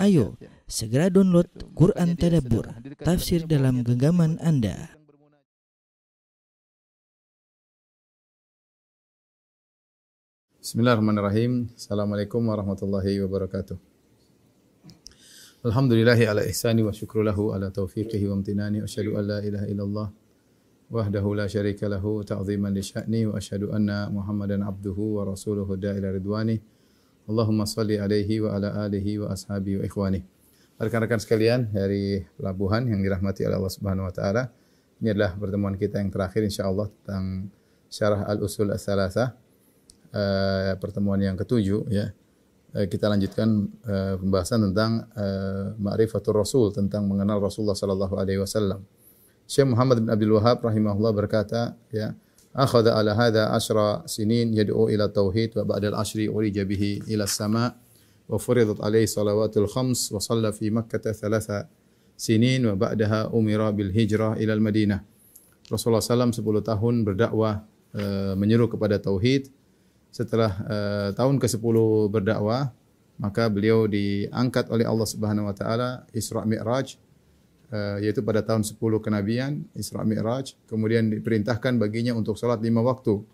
Ayo, segera download Quran Tadabbur, tafsir dalam genggaman Anda. Bismillahirrahmanirrahim. Assalamualaikum warahmatullahi wabarakatuh. Alhamdulillahi ala ihsani wa syukru lahu ala taufiqihi wa amtinani. Wa asyhadu an la ilaha illallah wahdahu la syarika lahu ta'ziman li sya'ni. Wa asyhadu anna Muhammadan abduhu wa rasuluhu da'ila ridwani. Allahumma salli alaihi wa ala alihi wa ashabihi wa ikhwani. Rekan-rekan sekalian dari pelabuhan yang dirahmati oleh Allah Subhanahu wa taala. Ini adalah pertemuan kita yang terakhir insyaallah tentang syarah Al-Usul Ats-Tsalatsah. Pertemuan yang ketujuh ya. Kita lanjutkan pembahasan tentang Ma'rifatur Rasul, tentang mengenal Rasulullah sallallahu alaihi wasallam. Syekh Muhammad bin Abdul Wahhab rahimahullah berkata ya, akhadha ala hadha 10 sinin yad'u ila tauhid wa ba'da al-'ashri urija bihi ila as-sama' wa furidat alaihi salawatul khams wa shalla fi Makkah 3 sinin wa ba'daha umira bil hijrah ila al-Madinah. Rasulullah sallam 10 tahun berdakwah menyeru kepada tauhid. Setelah tahun ke-10 berdakwah, maka beliau diangkat oleh Allah Subhanahu wa taala Isra Mi'raj, yaitu pada tahun 10 kenabian Isra Mi'raj, kemudian diperintahkan baginya untuk salat 5 waktu.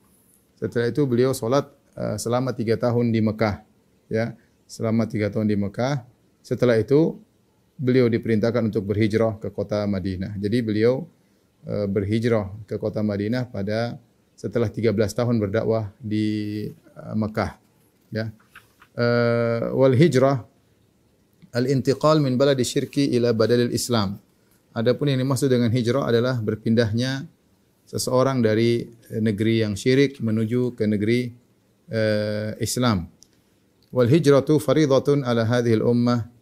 Setelah itu beliau salat selama 3 tahun di Mekah, ya, selama 3 tahun di Mekah. Setelah itu beliau diperintahkan untuk berhijrah ke kota Madinah. Jadi beliau berhijrah ke kota Madinah pada setelah 13 tahun berdakwah di Mekah, ya. Wal hijrah al-intiqal min baladi syirki ila badalil Islam. Adapun yang dimaksud dengan hijrah adalah berpindahnya seseorang dari negeri yang syirik menuju ke negeri Islam. Wal hijratu faridatun ala hadhihi al-ummah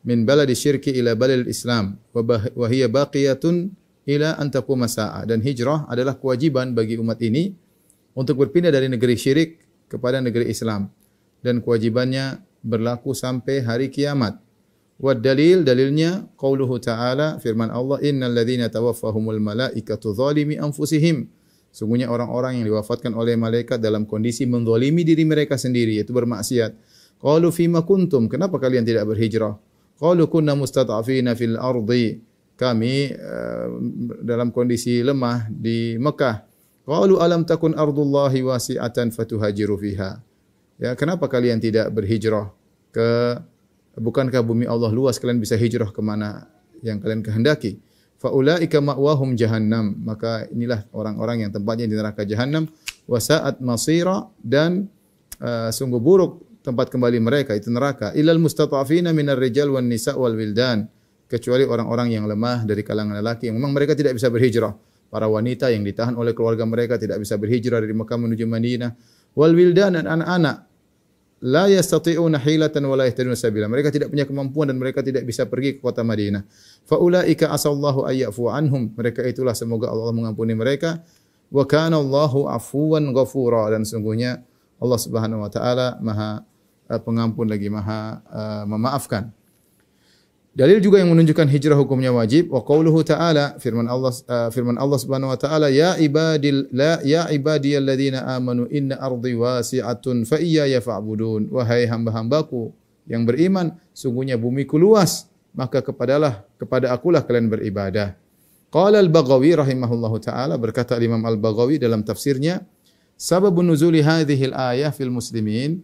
min baladi syirki ila baladil Islam wa hiya baqiyatun ila an taquma sa'ah. Dan hijrah adalah kewajiban bagi umat ini untuk berpindah dari negeri syirik kepada negeri Islam, dan kewajibannya berlaku sampai hari kiamat. Wad dalil, dalilnya qauluhu ta'ala, firman Allah, innal ladzina tawaffahumul malaikatu zalimi anfusihim. Sungguhnya orang-orang yang diwafatkan oleh malaikat dalam kondisi menzalimi diri mereka sendiri, yaitu bermaksiat. Qalu fima kuntum, kenapa kalian tidak berhijrah? Qalu kunna mustata'afina fil ardi. Kami dalam kondisi lemah di Mekah. Qalu alam takun ardullahi wasi'atan fatuhajiru fiha. Ya, kenapa kalian tidak berhijrah ke, bukankah bumi Allah luas, kalian bisa hijrah ke mana yang kalian kehendaki? Fa ulaika ma'wahum jahannam, maka inilah orang-orang yang tempatnya di neraka jahannam. Wa sa'at masira, dan sungguh buruk tempat kembali mereka, itu neraka. Ilal mustata'afina minar rijal wan nisa wal wildan, kecuali orang-orang yang lemah dari kalangan lelaki yang memang mereka tidak bisa berhijrah. Para wanita yang ditahan oleh keluarga mereka tidak bisa berhijrah dari Mekah menuju Madinah. Wal wildan, dan anak-anak la yastati'una hilatan wa la yahtaduna sabila, mereka tidak punya kemampuan dan mereka tidak bisa pergi ke kota Madinah. Fa ulaika asallahu ayyafu anhum, mereka itulah semoga Allah mengampuni mereka. Wa kana Allahu afuwan ghafura, dan sungguhnya Allah Subhanahu wa taala Maha pengampun lagi Maha memaafkan. Dalil juga yang menunjukkan hijrah hukumnya wajib, wa qauluhu ta'ala, firman Allah Subhanahu wa taala, ya ibadiyalladzina amanu inna ardi wasi'atun fa iyaya fa'budun. Wahai hamba-hambaku yang beriman, sungguhnya bumiku luas, maka kepada akulah kalian beribadah. Qala al-Baghawi rahimahullahu taala, berkata Imam al-Baghawi dalam tafsirnya, sababun nuzuli hadhil ayah fil muslimin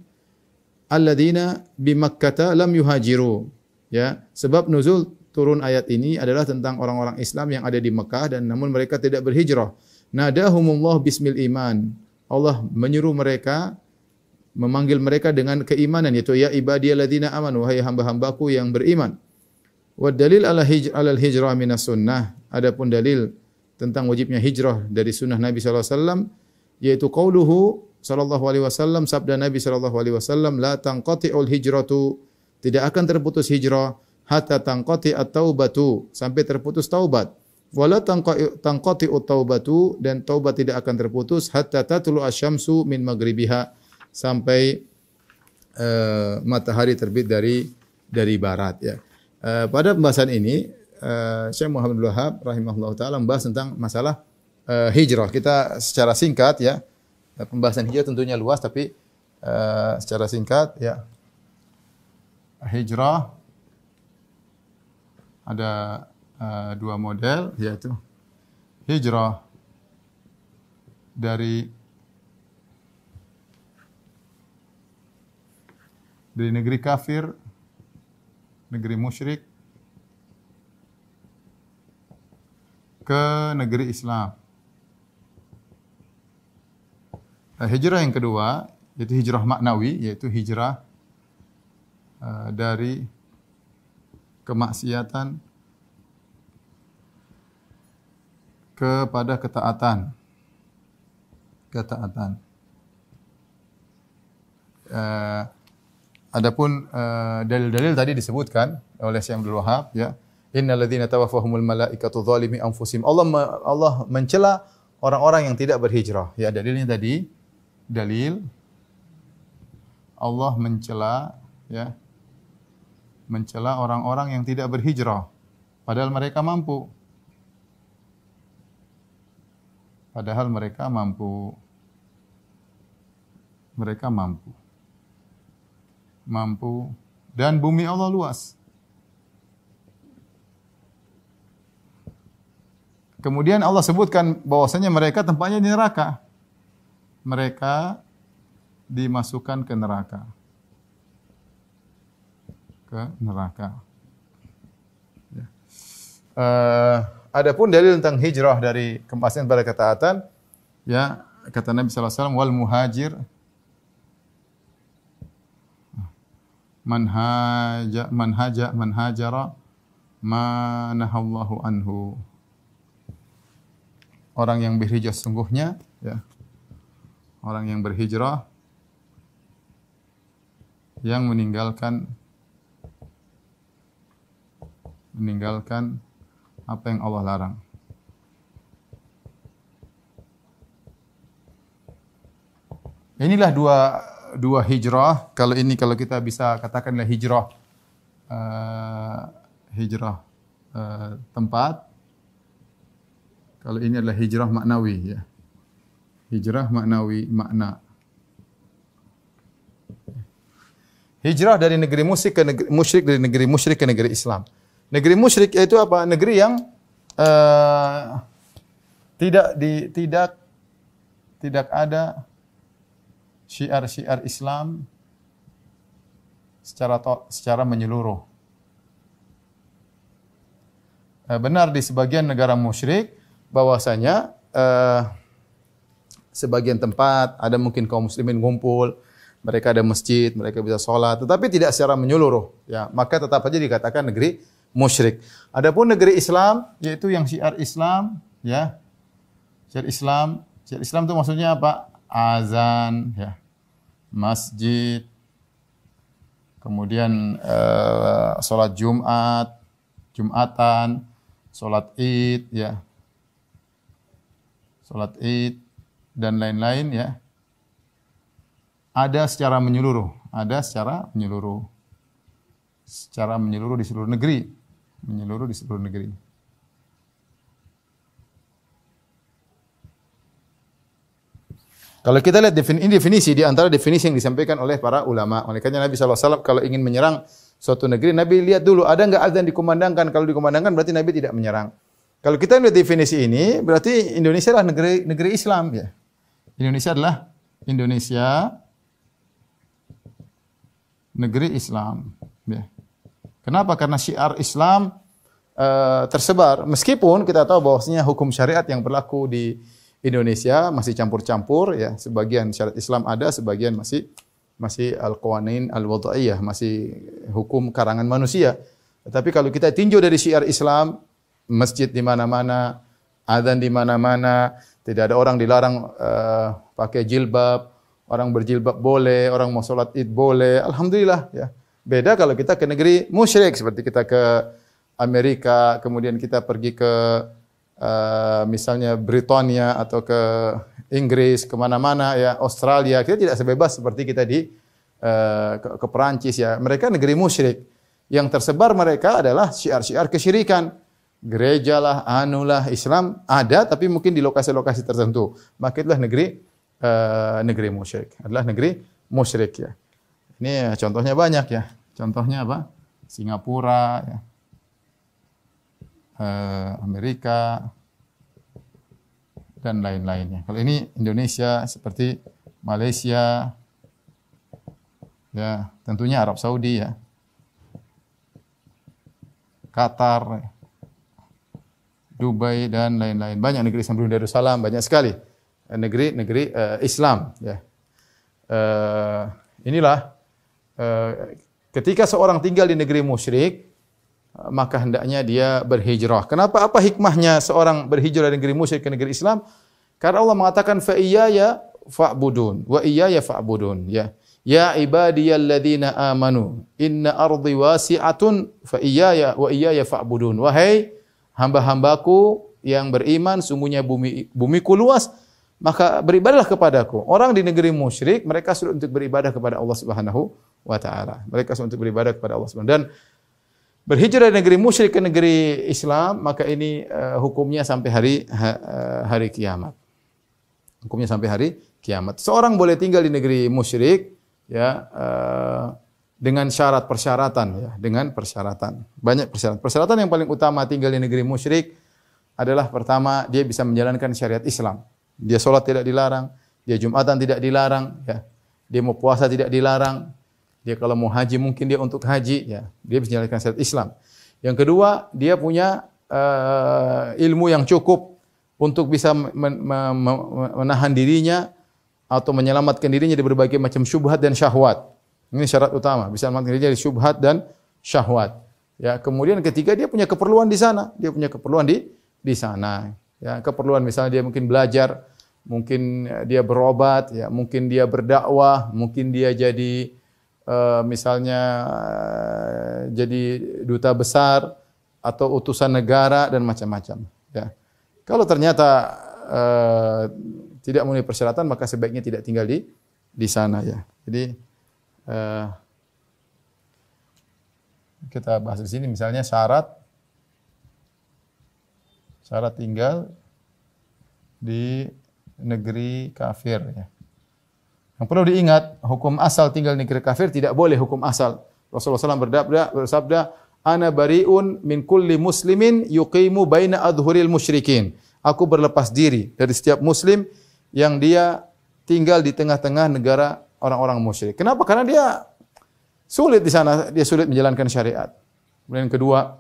alladzina bi Makkah lam yuhajiru. Ya, sebab nuzul turun ayat ini adalah tentang orang-orang Islam yang ada di Mekah dan namun mereka tidak berhijrah. Nadahumullah bismil iman. Allah menyuruh mereka, memanggil mereka dengan keimanan, yaitu ya ibadiyalladzina amanu, wahai hamba-hambaku yang beriman. Wa dalil ala hijrah minas sunnah. Adapun dalil tentang wajibnya hijrah dari sunnah Nabi sallallahu alaihi wasallam, yaitu qauluhu sallallahu alaihi wasallam, sabda Nabi sallallahu alaihi wasallam, la tanqati'ul hijratu, tidak akan terputus hijrah hatta tanqati at-taubatu, sampai terputus taubat. Wala tanqati at-taubatu, dan taubat tidak akan terputus hatta tatlu asy-syamsu min maghribiha, sampai matahari terbit dari barat, ya. Pada pembahasan ini Syekh Muhammad bin Wahhab rahimahullah taala membahas tentang masalah hijrah. Kita secara singkat, ya. Pembahasan hijrah tentunya luas, tapi secara singkat, ya. Hijrah ada dua model, yaitu hijrah dari negeri kafir, negeri musyrik, ke negeri Islam. Hijrah yang kedua, yaitu hijrah maknawi, yaitu hijrah dari kemaksiatan kepada ketaatan. Adapun dalil-dalil tadi disebutkan oleh Syekh Abdul Wahab, ya. Innal ladzina tawaffahumul malaikatu dzalimi anfusihim. Allah mencela orang-orang yang tidak berhijrah. Ya, dalilnya tadi, dalil Allah mencela, ya. Mencela orang-orang yang tidak berhijrah padahal mereka mampu. Padahal mereka mampu. Mereka mampu. Mampu dan bumi Allah luas. Kemudian Allah sebutkan bahwasanya mereka tempatnya di neraka. Mereka dimasukkan ke neraka. Ke neraka. Ya. Adapun dalil tentang hijrah dari kemaksiatan pada ketaatan, ya, kata Nabi sallallahu alaihi wasallam, wal muhajir man hajara ma nahallahu anhu. Orang yang berhijrah sungguhnya, ya. Orang yang berhijrah yang meninggalkan apa yang Allah larang. Inilah dua hijrah. Kalau kita bisa katakanlah hijrah tempat. Kalau ini adalah hijrah maknawi, ya. Hijrah maknawi, makna. Hijrah dari negeri musyrik dari negeri musyrik ke negeri Islam. Negeri musyrik yaitu apa? Negeri yang tidak ada syiar-syiar Islam secara menyeluruh. Benar di sebagian negara musyrik bahwasanya sebagian tempat ada mungkin kaum muslimin ngumpul, mereka ada masjid, mereka bisa sholat, tetapi tidak secara menyeluruh. Ya, maka tetap saja dikatakan negeri musyrik. Adapun negeri Islam, yaitu yang syiar Islam, ya, syiar Islam itu maksudnya apa? Azan, ya, masjid, kemudian sholat Jumatan, sholat Id, ya, sholat Id dan lain-lain, ya. Ada secara menyeluruh, secara menyeluruh di seluruh negeri, Kalau kita lihat ini definisi di antara definisi yang disampaikan oleh para ulama. Makanya Nabi SAW kalau ingin menyerang suatu negeri, Nabi lihat dulu ada enggak azan dikumandangkan. Kalau dikumandangkan berarti Nabi tidak menyerang. Kalau kita lihat definisi ini, berarti Indonesia adalah negeri Islam, ya. Indonesia negeri Islam, ya. Kenapa? Karena syiar Islam tersebar. Meskipun kita tahu bahwasanya hukum syariat yang berlaku di Indonesia masih campur-campur, ya. Sebagian syariat Islam ada, sebagian masih al-qawanin al-wad'iyah, masih hukum karangan manusia. Tetapi kalau kita tinjau dari syiar Islam, masjid di mana-mana, azan di mana-mana, tidak ada orang dilarang pakai jilbab, orang berjilbab boleh, orang mau sholat Id boleh. Alhamdulillah, ya. Beda kalau kita ke negeri musyrik, seperti kita ke Amerika, kemudian kita pergi ke misalnya Britania atau ke Inggris, kemana-mana, ya, Australia, kita tidak sebebas seperti kita ke Perancis, ya. Mereka negeri musyrik. Yang tersebar mereka adalah syiar-syiar kesyirikan. Gereja lah, anulah, Islam ada, tapi mungkin di lokasi-lokasi tertentu. Maka itulah negeri musyrik. Adalah negeri musyrik, ya. Ini contohnya banyak, ya. Contohnya apa? Singapura, ya. Amerika, dan lain-lainnya. Kalau ini Indonesia seperti Malaysia, ya tentunya Arab Saudi ya, Qatar, Dubai dan lain-lain. Banyak negeri Islam, Brunei Darussalam, banyak sekali negeri-negeri Islam. Ya. Inilah ketika seorang tinggal di negeri musyrik, maka hendaknya dia berhijrah. Kenapa? Apa hikmahnya seorang berhijrah dari negeri musyrik ke negeri Islam? Karena Allah mengatakan fa iyaya fa'budun wa iyaya fa'budun. Ya. Ya ibadiyalladzina amanu inna ardi wasi'atun fa iyaya wa iyaya fa'budun. Wahai hamba-hambaku yang beriman, sungguhnya bumiku luas, maka beribadahlah kepadaku. Orang di negeri musyrik, mereka sulit untuk beribadah kepada Allah Subhanahu wa taala. Mereka sulit untuk beribadah kepada Allah Subhanahu. Dan berhijrah dari negeri musyrik ke negeri Islam, maka ini hukumnya sampai hari kiamat. Hukumnya sampai hari kiamat. Seorang boleh tinggal di negeri musyrik, ya, dengan persyaratan, ya, dengan persyaratan. Banyak persyaratan. Persyaratan yang paling utama tinggal di negeri musyrik adalah pertama, dia bisa menjalankan syariat Islam. Dia sholat tidak dilarang, dia Jumatan tidak dilarang, ya. Dia mau puasa tidak dilarang. Dia kalau mau haji mungkin dia untuk haji, ya. Dia bisa menjalankan syariat Islam. Yang kedua, dia punya ilmu yang cukup untuk bisa menahan dirinya atau menyelamatkan dirinya dari berbagai macam syubhat dan syahwat. Ini syarat utama, bisa menyelamatkan dirinya dari syubhat dan syahwat. Ya, kemudian ketiga, dia punya keperluan di sana. Dia punya keperluan di sana. Ya, keperluan misalnya dia mungkin belajar, mungkin dia berobat, ya, mungkin dia berdakwah, mungkin dia jadi misalnya jadi duta besar atau utusan negara dan macam-macam. Ya. Kalau ternyata tidak memenuhi persyaratan, maka sebaiknya tidak tinggal di sana. Ya. Jadi kita bahas di sini misalnya syarat tinggal di negeri kafir. Ya. Yang perlu diingat, hukum asal tinggal di negeri kafir tidak boleh hukum asal. Rasulullah SAW bersabda, "Ana bari'un min kulli muslimin yuqimu baina adhuril musyrikin." Aku berlepas diri dari setiap muslim yang dia tinggal di tengah-tengah negara orang-orang musyrik. Kenapa? Karena dia sulit di sana, dia sulit menjalankan syariat. Kemudian yang kedua,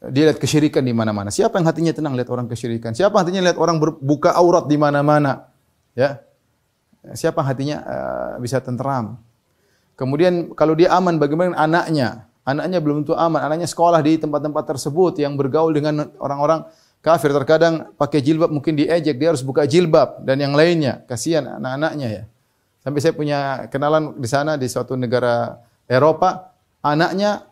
dia lihat kesyirikan di mana-mana. Siapa yang hatinya tenang lihat orang kesyirikan? Siapa hatinya lihat orang berbuka aurat di mana-mana? Ya. Siapa hatinya bisa tenteram? Kemudian kalau dia aman, bagaimana anaknya? Anaknya belum tentu aman. Anaknya sekolah di tempat-tempat tersebut yang bergaul dengan orang-orang kafir. Terkadang pakai jilbab mungkin diejek, dia harus buka jilbab dan yang lainnya. Kasihan anak-anaknya ya. Sampai saya punya kenalan di sana di suatu negara Eropa, anaknya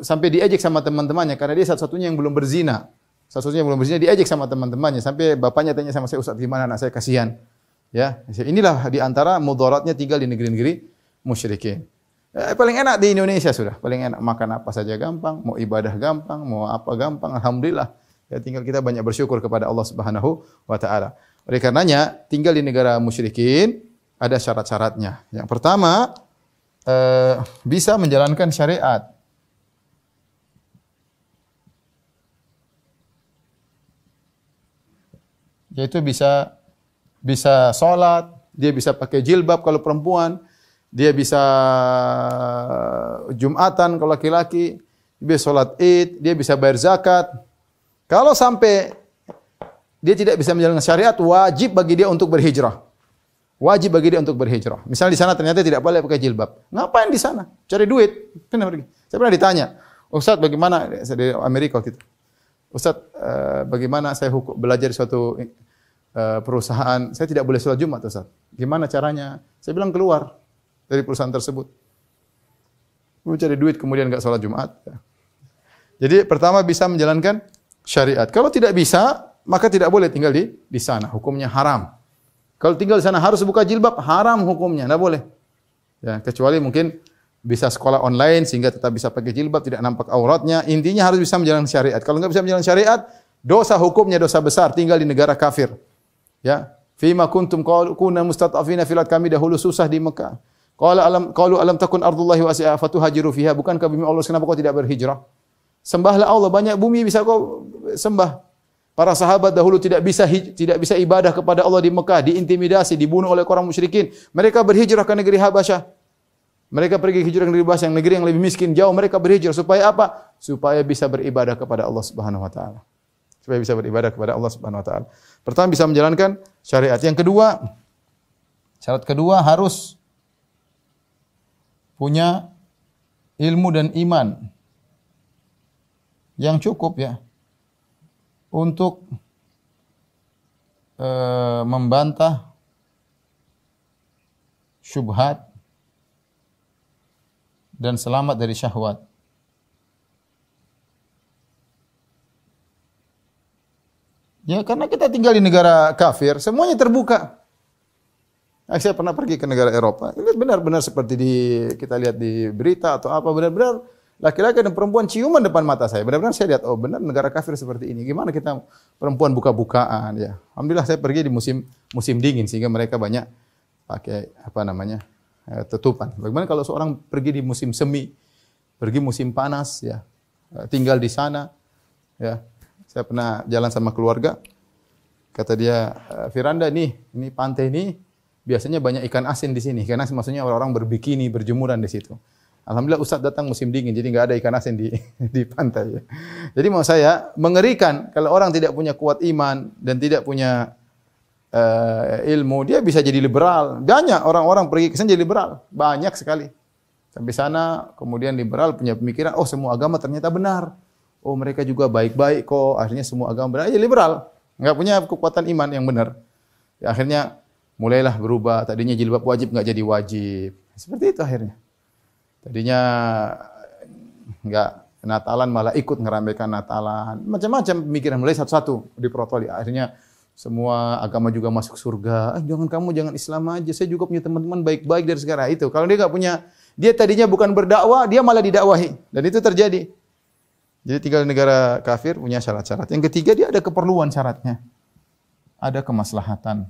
sampai diejek sama teman-temannya karena dia satu-satunya yang belum berzina. Satu-satunya yang belum berzina diejek sama teman-temannya sampai bapaknya tanya sama saya, "Ustaz, gimana anak saya, kasihan." Ya, inilah di antara mudaratnya tinggal di negeri-negeri musyrikin. Paling enak di Indonesia sudah, paling enak makan apa saja gampang, mau ibadah gampang, mau apa gampang, alhamdulillah. Ya, tinggal kita banyak bersyukur kepada Allah Subhanahu wa taala. Oleh karenanya, tinggal di negara musyrikin ada syarat-syaratnya. Yang pertama, bisa menjalankan syariat. Yaitu bisa sholat, dia bisa pakai jilbab kalau perempuan, dia bisa Jumatan kalau laki-laki, dia bisa sholat Id, dia bisa bayar zakat. Kalau sampai dia tidak bisa menjalankan syariat, wajib bagi dia untuk berhijrah. Wajib bagi dia untuk berhijrah. Misalnya di sana ternyata tidak boleh pakai jilbab. Ngapain di sana? Cari duit. Saya pernah ditanya, "Ustaz, bagaimana?" Saya dari Amerika waktu itu. "Ustaz, bagaimana saya belajar di suatu perusahaan, saya tidak boleh sholat Jumat, Ustaz. Gimana caranya?" Saya bilang, "Keluar dari perusahaan tersebut. Lu cari duit kemudian enggak sholat Jumat." Jadi pertama bisa menjalankan syariat. Kalau tidak bisa, maka tidak boleh tinggal di sana. Hukumnya haram. Kalau tinggal di sana harus buka jilbab, haram hukumnya, enggak boleh. Ya, kecuali mungkin bisa sekolah online sehingga tetap bisa pakai jilbab, tidak nampak auratnya. Intinya harus bisa menjalankan syariat. Kalau enggak bisa menjalankan syariat, dosa hukumnya dosa besar, tinggal di negara kafir. Ya, fima kuntum kunna mustata'afina fil ard, kami dahulu susah di Mekah. Qalu alam takun ardullahi wasi'ah fatuhajiru fiha, bukankah bumi Allah, kenapa kau tidak berhijrah? Sembahlah Allah, banyak bumi bisa kau sembah. Para sahabat dahulu tidak bisa ibadah kepada Allah di Mekah, diintimidasi, dibunuh oleh orang musyrikin. Mereka berhijrah ke negeri Habasyah. Mereka pergi hijrah ke negeri Habasyah, negeri yang lebih miskin, jauh. Mereka berhijrah supaya apa? Supaya bisa beribadah kepada Allah Subhanahu wa taala. Supaya bisa beribadah kepada Allah Subhanahu wa taala. Pertama, bisa menjalankan syariat. Yang kedua, syarat kedua harus punya ilmu dan iman yang cukup ya untuk membantah syubhat dan selamat dari syahwat. Ya, karena kita tinggal di negara kafir, semuanya terbuka. Saya pernah pergi ke negara Eropa, benar-benar seperti kita lihat di berita atau apa, benar-benar laki-laki dan perempuan ciuman depan mata saya. Benar-benar saya lihat, oh benar negara kafir seperti ini. Gimana kita perempuan buka-bukaan ya. Alhamdulillah saya pergi di musim dingin sehingga mereka banyak pakai tutupan. Bagaimana kalau seorang pergi di musim semi, pergi musim panas ya, tinggal di sana ya. Saya pernah jalan sama keluarga. Kata dia, "Firanda ini pantai ini biasanya banyak ikan asin di sini." Ikan asin maksudnya orang-orang berbikini, berjemuran di situ. Alhamdulillah Ustaz datang musim dingin, jadi nggak ada ikan asin di pantai. Ya. Jadi mau saya mengerikan kalau orang tidak punya kuat iman dan tidak punya ilmu, dia bisa jadi liberal. Banyak orang-orang pergi ke sana jadi liberal, banyak sekali. Sampai sana kemudian liberal punya pemikiran, oh semua agama ternyata benar. Oh mereka juga baik-baik kok. Akhirnya semua agama benar. Ya liberal, nggak punya kekuatan iman yang benar. Ya, akhirnya mulailah berubah. Tadinya jilbab wajib nggak jadi wajib. Seperti itu akhirnya. Tadinya enggak Natalan malah ikut ngeramaikan Natalan. Macam-macam pemikiran mulai satu-satu diprotoli. Akhirnya semua agama juga masuk surga. Jangan Islam aja. Saya juga punya teman-teman baik-baik dari sekarang itu. Kalau dia enggak punya, dia tadinya bukan berdakwah, dia malah didakwahi. Dan itu terjadi. Jadi tinggal di negara kafir punya syarat-syarat. Yang ketiga dia ada keperluan syaratnya. Ada kemaslahatan.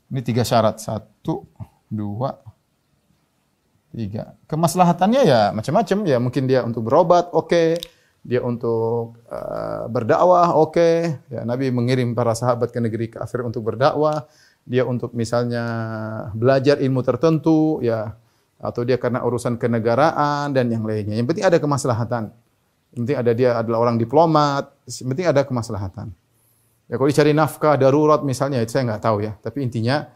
Ini 3 syarat. 1, 2, 3. Kemaslahatannya ya macam-macam. Ya mungkin dia untuk berobat, oke. Dia untuk berdakwah, oke. Ya, Nabi mengirim para sahabat ke negeri kafir untuk berdakwah. Dia untuk misalnya belajar ilmu tertentu, ya. Atau dia karena urusan kenegaraan dan yang lainnya. Yang penting ada kemaslahatan. Yang penting dia adalah orang diplomat. Yang penting ada kemaslahatan. Ya kalau dicari nafkah darurat misalnya itu saya nggak tahu ya. Tapi intinya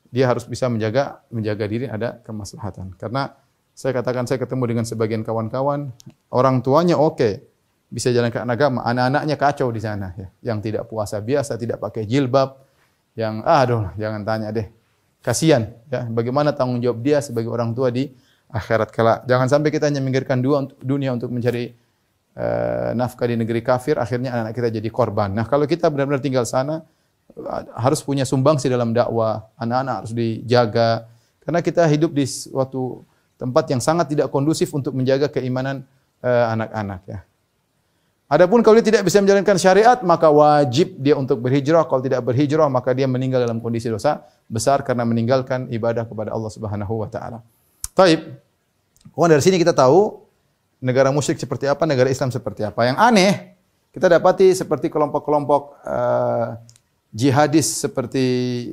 dia harus bisa menjaga diri ada kemaslahatan. Karena saya katakan saya ketemu dengan sebagian kawan-kawan, orang tuanya oke, bisa jalankan agama, anak-anaknya kacau di sana ya. Yang tidak puasa biasa, tidak pakai jilbab, yang jangan tanya deh. Kasihan ya, bagaimana tanggung jawab dia sebagai orang tua di akhirat kelak. Jangan sampai kita hanya memikirkan dunia untuk mencari nafkah di negeri kafir, akhirnya anak-anak kita jadi korban. Nah, kalau kita benar-benar tinggal sana, harus punya sumbangsi dalam dakwah, anak-anak harus dijaga. Karena kita hidup di suatu tempat yang sangat tidak kondusif untuk menjaga keimanan anak-anak ya. Adapun kalau dia tidak bisa menjalankan syariat, maka wajib dia untuk berhijrah. Kalau tidak berhijrah, maka dia meninggal dalam kondisi dosa besar karena meninggalkan ibadah kepada Allah Subhanahu wa taala. Taib. Dari sini kita tahu negara musyrik seperti apa, negara Islam seperti apa. Yang aneh, kita dapati seperti kelompok-kelompok jihadis seperti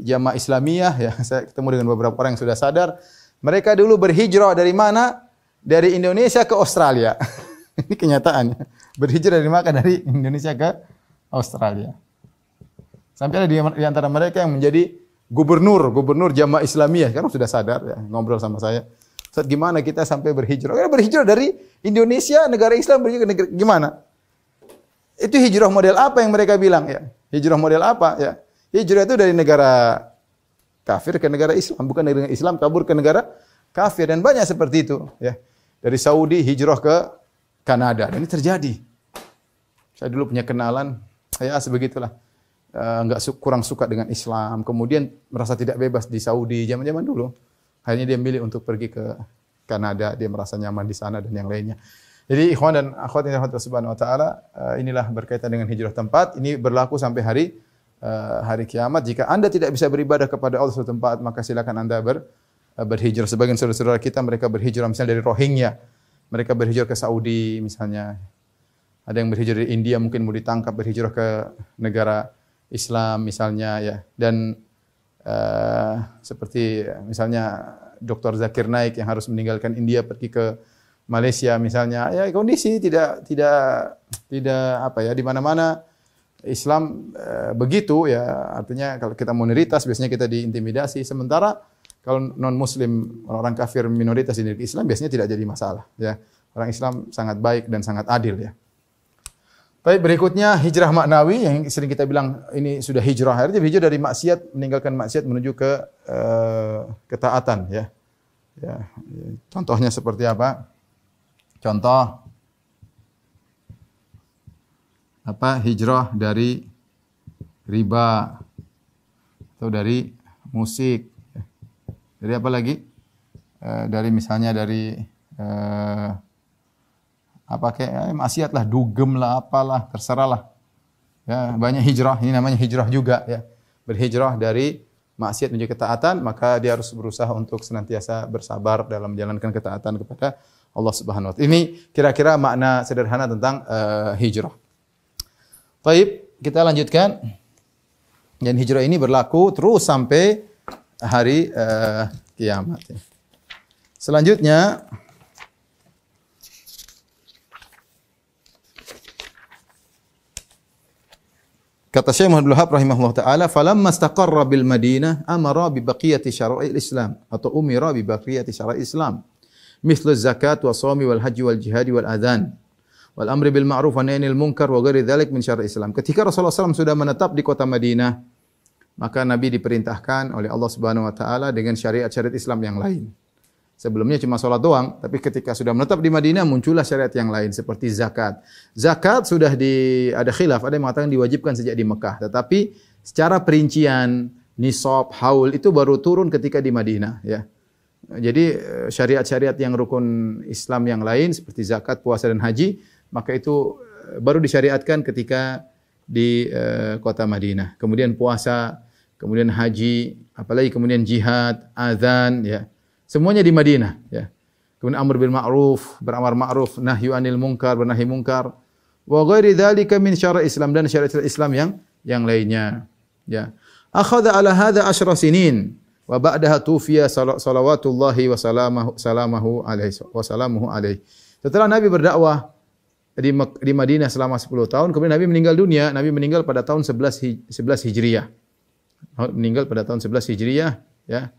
Jamaah Islamiyah ya. Saya ketemu dengan beberapa orang yang sudah sadar, mereka dulu berhijrah dari mana? Dari Indonesia ke Australia. Ini kenyataannya. Berhijrah dari mana? Dari Indonesia ke Australia. Sampai ada di antara mereka yang menjadi gubernur Jamaah Islamiyah. Karena sudah sadar ya, ngobrol sama saya. Ustaz, gimana kita sampai berhijrah? Karena berhijrah dari Indonesia, negara Islam, berhijrah ke negara gimana? Itu hijrah model apa yang mereka bilang ya? Hijrah model apa ya? Hijrah itu dari negara kafir ke negara Islam, bukan dari negara Islam kabur ke negara kafir, dan banyak seperti itu ya. Dari Saudi hijrah ke Kanada, dan ini terjadi. Saya dulu punya kenalan, saya sebegitulah. Kurang suka dengan Islam, kemudian merasa tidak bebas di Saudi zaman-zaman dulu. Akhirnya dia milih untuk pergi ke Kanada, dia merasa nyaman di sana dan yang lainnya. Jadi ikhwan dan akhwat yang dirahmati Allah Subhanahu wa taala, inilah berkaitan dengan hijrah tempat. Ini berlaku sampai hari kiamat. Jika Anda tidak bisa beribadah kepada Allah suatu tempat, maka silakan Anda berhijrah. Sebagian saudara-saudara kita mereka berhijrah misalnya dari Rohingya. Mereka berhijrah ke Saudi misalnya. Ada yang berhijrah dari India mungkin mau ditangkap berhijrah ke negara Islam misalnya ya. Dan seperti misalnya Dr. Zakir Naik yang harus meninggalkan India pergi ke Malaysia misalnya. Ya kondisi tidak apa ya, di mana-mana Islam begitu ya, artinya kalau kita minoritas biasanya kita diintimidasi, sementara kalau non muslim, orang kafir minoritas di negeri Islam biasanya tidak jadi masalah ya. Orang Islam sangat baik dan sangat adil ya. Baik, berikutnya hijrah maknawi yang sering kita bilang ini sudah hijrah, artinya hijrah dari maksiat, meninggalkan maksiat menuju ke ketaatan ya. Ya, contohnya seperti apa? Contoh apa? Hijrah dari riba atau dari musik. Dari apa lagi? Dari misalnya dari apa kayak maksiat lah, dugem lah, apalah, terserahlah. Ya, banyak hijrah. Ini namanya hijrah juga ya. Berhijrah dari maksiat menuju ketaatan, maka dia harus berusaha untuk senantiasa bersabar dalam menjalankan ketaatan kepada Allah Subhanahu wa taala. Ini kira-kira makna sederhana tentang hijrah. Baik, kita lanjutkan. Dan hijrah ini berlaku terus sampai hari kiamat. Selanjutnya kata Syekh Muhammad Wahab rahimahullah taala, "Falamma istaqarra bil Madinah amara bi baqiyati syara'il Islam atau umira bi baqiyati syara'il Islam, mithlu zakat wa shaumi wal haji wal jihad wal adzan wal amri bil ma'ruf wa nahyi anil munkar wa ghairi dzalik min syara'il Islam." Ketika Rasulullah SAW sudah menetap di kota Madinah, maka Nabi diperintahkan oleh Allah Subhanahu wa taala dengan syariat-syariat Islam yang lain. Sebelumnya cuma salat doang, tapi ketika sudah menetap di Madinah muncullah syariat yang lain seperti zakat. Zakat sudah ada khilaf, ada yang mengatakan diwajibkan sejak di Mekah, tetapi secara perincian nisab, haul itu baru turun ketika di Madinah ya. Jadi syariat-syariat yang rukun Islam yang lain seperti zakat, puasa dan haji, maka itu baru disyariatkan ketika di kota Madinah. Kemudian puasa, kemudian haji, apalagi kemudian jihad, azan ya. Semuanya di Madinah ya. Kemudian amr bil ma'ruf, beramar ma'ruf, nahyu anil munkar, bernahi munkar. Wa ghairi dzalika min syara' Islam, dan syariat Islam yang lainnya ya. Akhadha ala hadha 10 sinin wa ba'daha tufiya salawatullahi wa salamuhu alaihi. Setelah Nabi berdakwah di Madinah selama 10 tahun, kemudian Nabi meninggal dunia. Nabi meninggal pada tahun 11 Hijriah. Meninggal pada tahun 11 Hijriah ya.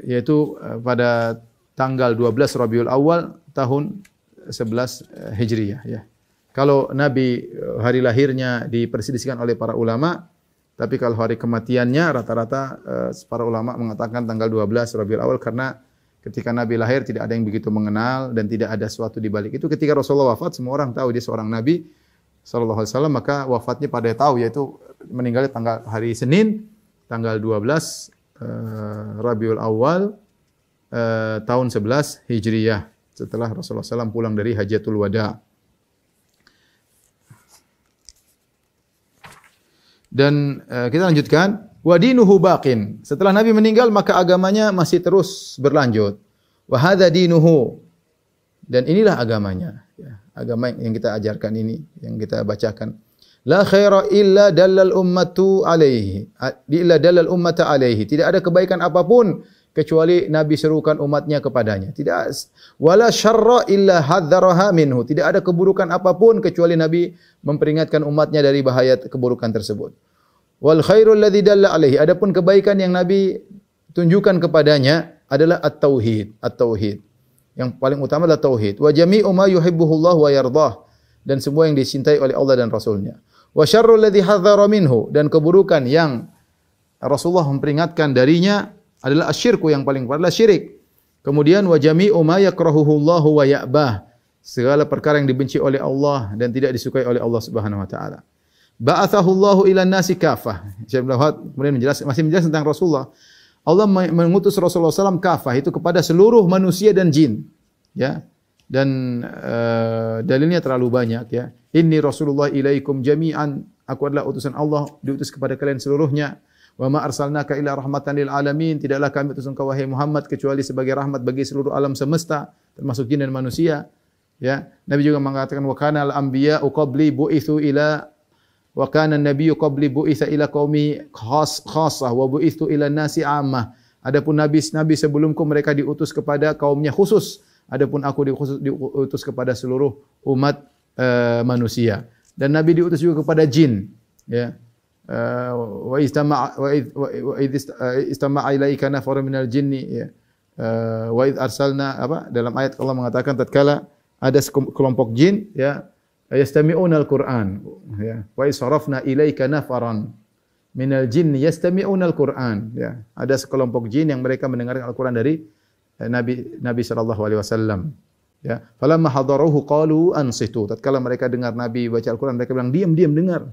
Yaitu pada tanggal 12 Rabiul Awal tahun 11 Hijriah ya. Kalau Nabi hari lahirnya diperselisihkan oleh para ulama, tapi kalau hari kematiannya rata-rata para ulama mengatakan tanggal 12 Rabiul Awal, karena ketika Nabi lahir tidak ada yang begitu mengenal dan tidak ada sesuatu di balik itu. Ketika Rasulullah wafat, semua orang tahu dia seorang Nabi sallallahu alaihi wasallam, maka wafatnya pada tahu, yaitu meninggal tanggal hari Senin tanggal 12 Rabiul Awal tahun 11 Hijriyah, setelah Rasulullah SAW pulang dari Hajatul Wada. Dan kita lanjutkan, wa dinuhu baqin. Setelah Nabi meninggal maka agamanya masih terus berlanjut. Wa hadza dinuhu. Dan inilah agamanya ya. Agama yang kita ajarkan ini, yang kita bacakan. La khaira illa dallal ummatu alaihi. Illa dallal ummata alaihi. Tidak ada kebaikan apapun kecuali Nabi serukan umatnya kepadanya. Tidak, wala syarra illa hadzaraha minhu. Tidak ada keburukan apapun kecuali Nabi memperingatkan umatnya dari bahaya keburukan tersebut. Wal khairul ladzi dalla alaihi. Adapun kebaikan yang Nabi tunjukkan kepadanya adalah at-tauhid, at-tauhid. Yang paling utama adalah tauhid. Wa jami'u ma yuhibbuhullah wa yardah. Dan semua yang dicintai oleh Allah dan Rasulnya. Wa syarrul ladzi hadzara minhu. Dan keburukan yang Rasulullah memperingatkan darinya adalah asyirku, yang paling parah adalah syirik. Kemudian wa jami'u ma yakrahuhullahu wa ya'bah. Segala perkara yang dibenci oleh Allah dan tidak disukai oleh Allah Subhanahu wa taala. Ba'athahullahu ilan nasi kafah. Syekh Wahab kemudian masih menjelaskan tentang Rasulullah. Allah mengutus Rasulullah SAW kafah, itu kepada seluruh manusia dan jin. Ya. Dan dalilnya terlalu banyak ya. Inni Rasulullah ilaikum jami'an. Aku adalah utusan Allah, diutus kepada kalian seluruhnya. Wa ma arsalnaka illa rahmatan lil alamin. Tidaklah kami utus engkau wahai Muhammad kecuali sebagai rahmat bagi seluruh alam semesta, termasuk jin dan manusia. Ya, Nabi juga mengatakan wa kana al anbiya'u qabli bu'itsu ila wa kana an-nabiyyu qabli bu'itsa ila qaumi khassah wa bu'itsu ila nasi 'ammah. Adapun nabi-nabi sebelumku mereka diutus kepada kaumnya khusus. Adapun aku diutus kepada seluruh umat manusia. Dan Nabi diutus juga kepada jin. Ya. Wa istama'a ilaika nafarun minal jinni. Ya. Wa id arsalna dalam ayat Allah mengatakan tatkala ada kelompok jin ya yastami'una al-Qur'an ya wa isarafna ilaika nafaran minal jin yastami'una al-Qur'an ya ada sekelompok jin yang mereka mendengarkan Al-Qur'an dari Nabi sallallahu alaihi wasallam ya falamma hadaruhu qalu ansitu tatkala mereka dengar Nabi baca Al-Qur'an mereka bilang diam dengar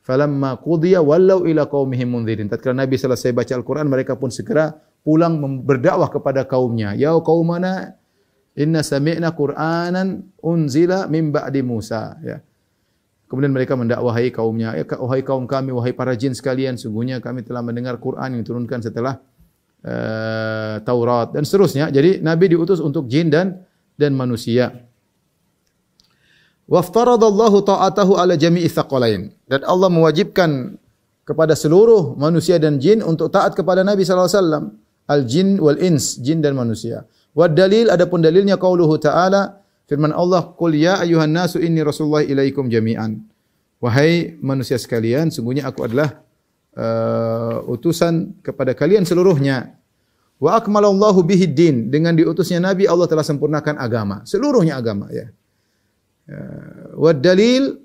falamma qudiya wallau ila qaumihim mundzirin tatkala Nabi selesai baca Al-Qur'an mereka pun segera pulang berdakwah kepada kaumnya ya qaumana inna sami'na Qur'anan unzila min ba'di Musa ya. Kemudian mereka mendakwahi kaumnya, wahai kaum kami, wahai para jin sekalian, sungguhnya kami telah mendengar Qur'an yang diturunkan setelah Taurat dan seterusnya. Jadi Nabi diutus untuk jin dan manusia. Waftaradallahu ta'atahu ala jami'i tsaqalain. Dan Allah mewajibkan kepada seluruh manusia dan jin untuk taat kepada Nabi sallallahu alaihi wasallam. Al-jin wal ins, jin dan manusia. Wa dalil adapun dalilnya qauluhu ta'ala firman Allah qul ya ayyuhan nasu inni rasulullah ilaikum jami'an wahai manusia sekalian sungguhnya aku adalah utusan kepada kalian seluruhnya wa akmalallahu bihi din dengan diutusnya nabi Allah telah sempurnakan agama seluruhnya agama ya wa dalil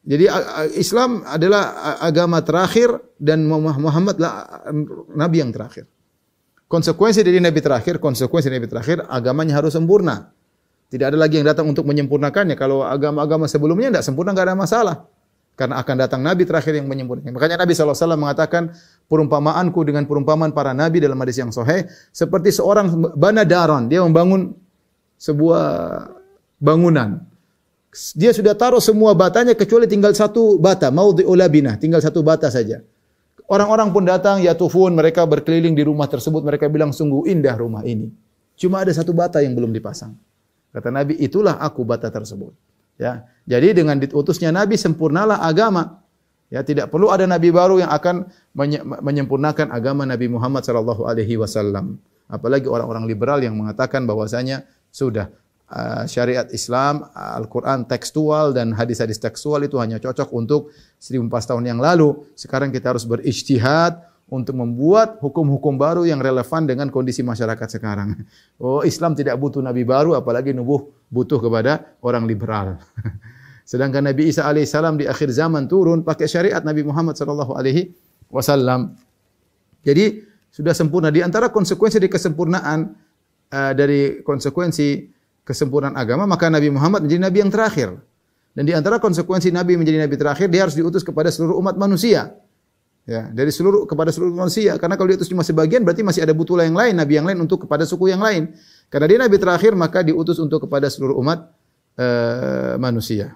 jadi Islam adalah agama terakhir dan Muhammadlah nabi yang terakhir. Konsekuensi dari Nabi terakhir, agamanya harus sempurna. Tidak ada lagi yang datang untuk menyempurnakannya. Kalau agama-agama sebelumnya tidak sempurna, tidak ada masalah. Karena akan datang Nabi terakhir yang menyempurnakan. Makanya Nabi SAW mengatakan, perumpamaanku dengan perumpamaan para Nabi dalam hadis yang sahih, seperti seorang bana daron. Dia membangun sebuah bangunan. Dia sudah taruh semua batanya, kecuali tinggal satu bata. Maudhi'ul labinah, tinggal satu bata saja. Orang-orang pun datang, yatufun, mereka berkeliling di rumah tersebut, mereka bilang sungguh indah rumah ini. Cuma ada satu bata yang belum dipasang. Kata Nabi, itulah aku bata tersebut. Ya, jadi dengan diutusnya Nabi sempurnalah agama. Ya, tidak perlu ada nabi baru yang akan menyempurnakan agama Nabi Muhammad sallallahu alaihi wasallam. Apalagi orang-orang liberal yang mengatakan bahwasanya sudah syariat Islam, Al-Quran tekstual dan hadis-hadis tekstual itu hanya cocok untuk 1400 tahun yang lalu. Sekarang kita harus berijtihad untuk membuat hukum-hukum baru yang relevan dengan kondisi masyarakat sekarang. Oh, Islam tidak butuh nabi baru, apalagi nubuh butuh kepada orang liberal. Sedangkan Nabi Isa alaihissalam di akhir zaman turun pakai syariat Nabi Muhammad sallallahu alaihi wasallam. Jadi sudah sempurna. Di antara konsekuensi dari kesempurnaan kesempurnaan agama, maka Nabi Muhammad menjadi Nabi yang terakhir. Dan di antara konsekuensi Nabi menjadi Nabi terakhir, dia harus diutus kepada seluruh umat manusia. Ya, kepada seluruh manusia. Karena kalau diutus cuma sebagian, berarti masih ada butulah yang lain, Nabi yang lain untuk kepada suku yang lain. Karena dia Nabi terakhir, maka diutus untuk kepada seluruh umat manusia.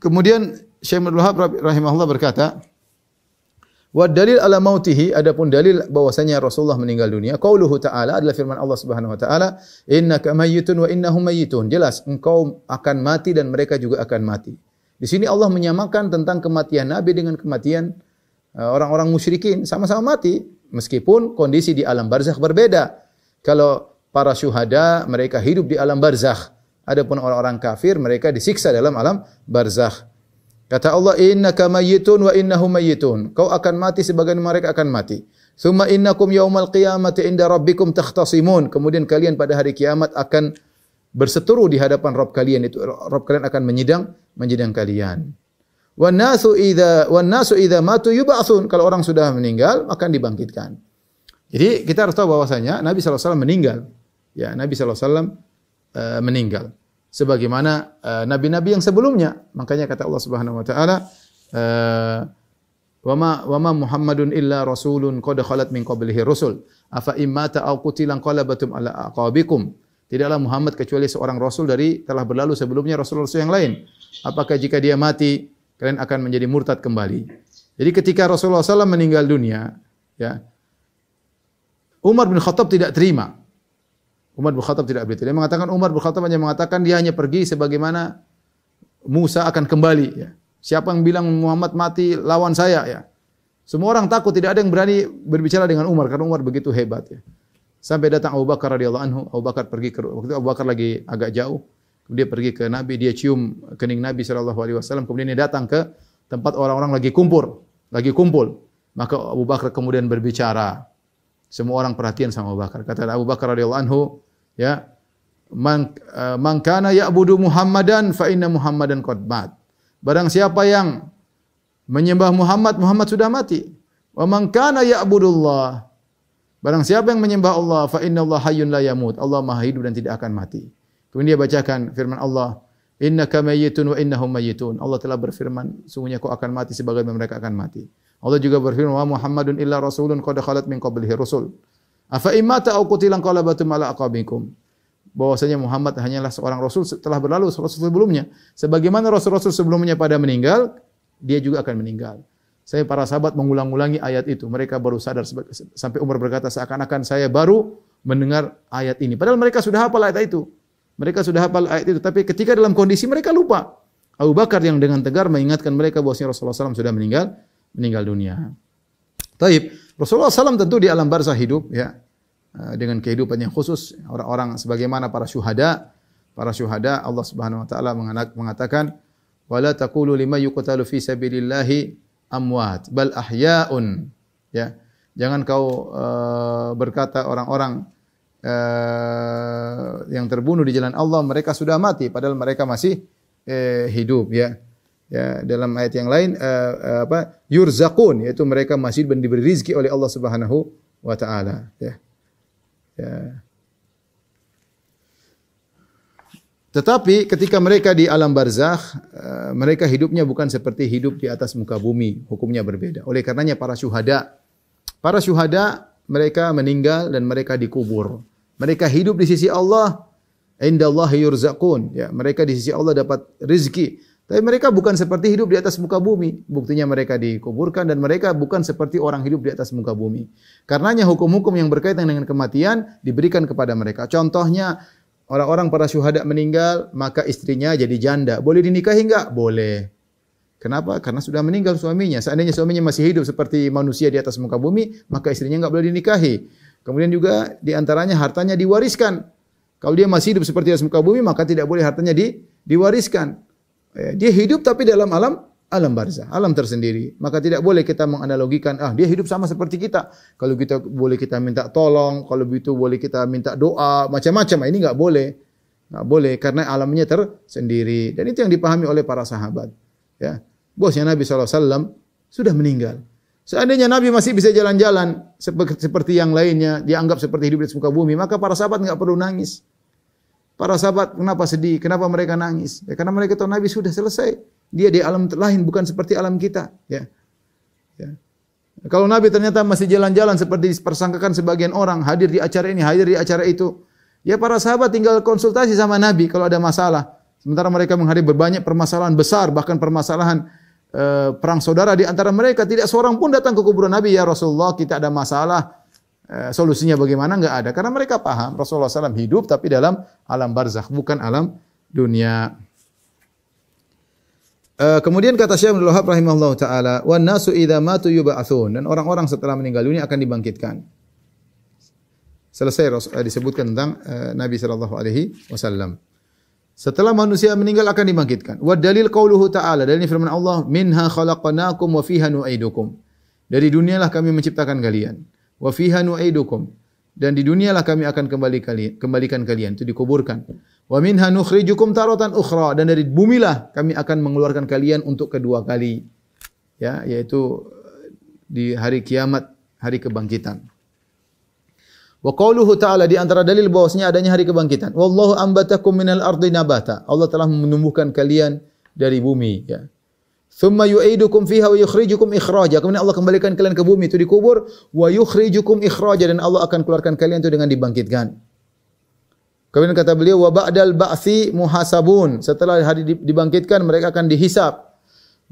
Kemudian Syekh Abdul Wahab rahimahullah berkata, wa dalil ala mautihi adapun dalil bahwasanya Rasulullah meninggal dunia qauluhu ta'ala adalah firman Allah Subhanahu wa taala innaka mayyitun wa innahum mayyitun jelas engkau akan mati dan mereka juga akan mati. Di sini Allah menyamakan tentang kematian Nabi dengan kematian orang-orang musyrikin sama-sama mati meskipun kondisi di alam barzakh berbeda. Kalau para syuhada mereka hidup di alam barzakh, adapun orang-orang kafir mereka disiksa dalam alam barzakh. Kata Allah, innaka mayyitun wa innahum mayyitun. Kau akan mati sebagaimana mereka akan mati. Tsumma innakum yaumal qiyamati inda rabbikum takhtasimun. Kemudian kalian pada hari kiamat akan berseteru di hadapan Rabb kalian. Itu Rabb kalian akan menyidang kalian. Wan nasu idza matu yub'atsun. Kalau orang sudah meninggal akan dibangkitkan. Jadi kita harus tahu bahwasanya Nabi sallallahu alaihi wasallam meninggal. Ya, Nabi sallallahu alaihi wasallam meninggal. Sebagaimana nabi-nabi yang sebelumnya. Makanya kata Allah Subhanahu wa taala, wa ma Muhammadun illa rasulun qad khalat min qablihi rusul. Afa immata aw qutilan qalabatum ala aqabikum. Tidaklah Muhammad kecuali seorang rasul dari telah berlalu sebelumnya rasul-rasul yang lain. Apakah jika dia mati kalian akan menjadi murtad kembali? Jadi ketika Rasulullah SAW meninggal dunia, ya, Umar bin Khattab tidak terima. Umar bin Khattab tidak berita. Dia mengatakan Umar bin Khattab dia hanya pergi sebagaimana Musa akan kembali. Ya. Siapa yang bilang Muhammad mati lawan saya? Ya. Semua orang takut, tidak ada yang berani berbicara dengan Umar karena Umar begitu hebat. Ya. Sampai datang Abu Bakar radhiyallahu anhu. Abu Bakar pergi waktu itu Abu Bakar lagi agak jauh. Dia pergi ke Nabi, dia cium kening Nabi SAW. Kemudian dia datang ke tempat orang-orang lagi kumpul. Maka Abu Bakar kemudian berbicara. Semua orang perhatian sama Abu Bakar. Kata Abu Bakar radhiyallahu anhu, ya, man kana ya'budu Muhammadan fa inna Muhammadan qad mat. Barang siapa yang menyembah Muhammad, Muhammad sudah mati. Wa man kana ya'budullah. Barang siapa yang menyembah Allah, fa inna Allah hayyun la yamut. Allah Maha hidup dan tidak akan mati. Kemudian dia bacakan firman Allah, innaka mayyitun wa innahum mayyitun. Allah telah berfirman, sungguhnya kau akan mati sebagaimana mereka akan mati. Allah juga berfirman, wa Muhammadun illa rasulun qad khalat min qablihi rusul. Afa imata aw qutilan qalabatum ala aqabikum. Bahwasanya Muhammad hanyalah seorang rasul setelah berlalu rasul sebelumnya. Sebagaimana rasul-rasul sebelumnya pada meninggal, dia juga akan meninggal. Saya para sahabat mengulang-ulangi ayat itu. Mereka baru sadar sampai Umar berkata seakan-akan saya baru mendengar ayat ini. Padahal mereka sudah hafal ayat itu. Mereka sudah hafal ayat itu, tapi ketika dalam kondisi mereka lupa. Abu Bakar yang dengan tegar mengingatkan mereka bahwasanya Rasulullah SAW sudah meninggal dunia. Taib, Rasulullah SAW tentu di alam barzah hidup, ya, dengan kehidupan yang khusus. Orang-orang sebagaimana para syuhada Allah Subhanahu Wa Taala mengatakan, wala taqulu lima yuqtalu fi sabilillahi amwat, bal ahya'un. Ya, jangan kau berkata orang-orang yang terbunuh di jalan Allah mereka sudah mati padahal mereka masih hidup, ya. Ya, dalam ayat yang lain yurzaqun, yaitu mereka masih diberi rezeki oleh Allah Subhanahu wa taala, ya. Ya. Tetapi ketika mereka di alam barzakh, mereka hidupnya bukan seperti hidup di atas muka bumi, hukumnya berbeda. Oleh karenanya para syuhada mereka meninggal dan mereka dikubur. Mereka hidup di sisi Allah, indallahi yurzaqun, ya, mereka di sisi Allah dapat rezeki. Tapi mereka bukan seperti hidup di atas muka bumi. Buktinya mereka dikuburkan dan mereka bukan seperti orang hidup di atas muka bumi. Karenanya hukum-hukum yang berkaitan dengan kematian diberikan kepada mereka. Contohnya, orang-orang para syuhada meninggal, maka istrinya jadi janda. Boleh dinikahi enggak? Boleh. Kenapa? Karena sudah meninggal suaminya. Seandainya suaminya masih hidup seperti manusia di atas muka bumi, maka istrinya enggak boleh dinikahi. Kemudian juga di antaranya hartanya diwariskan. Kalau dia masih hidup seperti di atas muka bumi, maka tidak boleh hartanya diwariskan. Dia hidup tapi dalam alam barzah, alam tersendiri. Maka tidak boleh kita menganalogikan, dia hidup sama seperti kita. Kalau kita boleh kita minta tolong, kalau begitu boleh kita minta doa, macam-macam. Ini enggak boleh. Enggak boleh karena alamnya tersendiri. Dan itu yang dipahami oleh para sahabat. Ya. Bosnya Nabi SAW sudah meninggal. Seandainya Nabi masih bisa jalan-jalan seperti yang lainnya, dianggap seperti hidup di muka bumi, maka para sahabat enggak perlu nangis. Para sahabat kenapa sedih? Kenapa mereka nangis? Ya, karena mereka tahu Nabi sudah selesai. Dia di alam lain bukan seperti alam kita. Ya. Ya. Kalau Nabi ternyata masih jalan-jalan seperti dipersangkakan sebagian orang, hadir di acara ini, hadir di acara itu, ya para sahabat tinggal konsultasi sama Nabi kalau ada masalah. Sementara mereka menghadapi berbanyak permasalahan besar, bahkan permasalahan perang saudara di antara mereka, tidak seorang pun datang ke kuburan Nabi, ya Rasulullah kita ada masalah. Solusinya bagaimana? Enggak ada. Karena mereka paham Rasulullah SAW hidup tapi dalam alam barzakh, bukan alam dunia. Kemudian kata Syekh Abdul Wahab rahimahullah ta'ala, wan nasu idza matu yub'atsun, dan orang-orang setelah meninggal dunia akan dibangkitkan. Selesai disebutkan tentang Nabi sallallahu alaihi wasallam. Setelah manusia meninggal akan dibangkitkan. Wa dalil qauluhu ta'ala, dalil firman Allah, minha khalaqnakum wa fiha nu'idukum. Dari dunialah kami menciptakan kalian. Wa fiha nu'idukum, dan di dunialah kami akan kembalikan kalian, itu dikuburkan. Wa minha nukhrijukum taratan ukhra, dan dari bumilah kami akan mengeluarkan kalian untuk kedua kali, ya, yaitu di hari kiamat, hari kebangkitan. Wa qauluhu ta'ala, di antara dalil bahwasanya adanya hari kebangkitan, wallahu ambatakum minal ardi nabata, Allah telah menumbuhkan kalian dari bumi, ya. Thumma yu'idukum fiha wa yukhrijukum ikhraja. Kemudian Allah kembalikan kalian ke bumi, itu dikubur, wa yukhrijukum ikhraja, dan Allah akan keluarkan kalian itu dengan dibangkitkan. Kemudian kata beliau, wa ba'dal ba'tsi muhasabun. Setelah hari dibangkitkan mereka akan dihisab.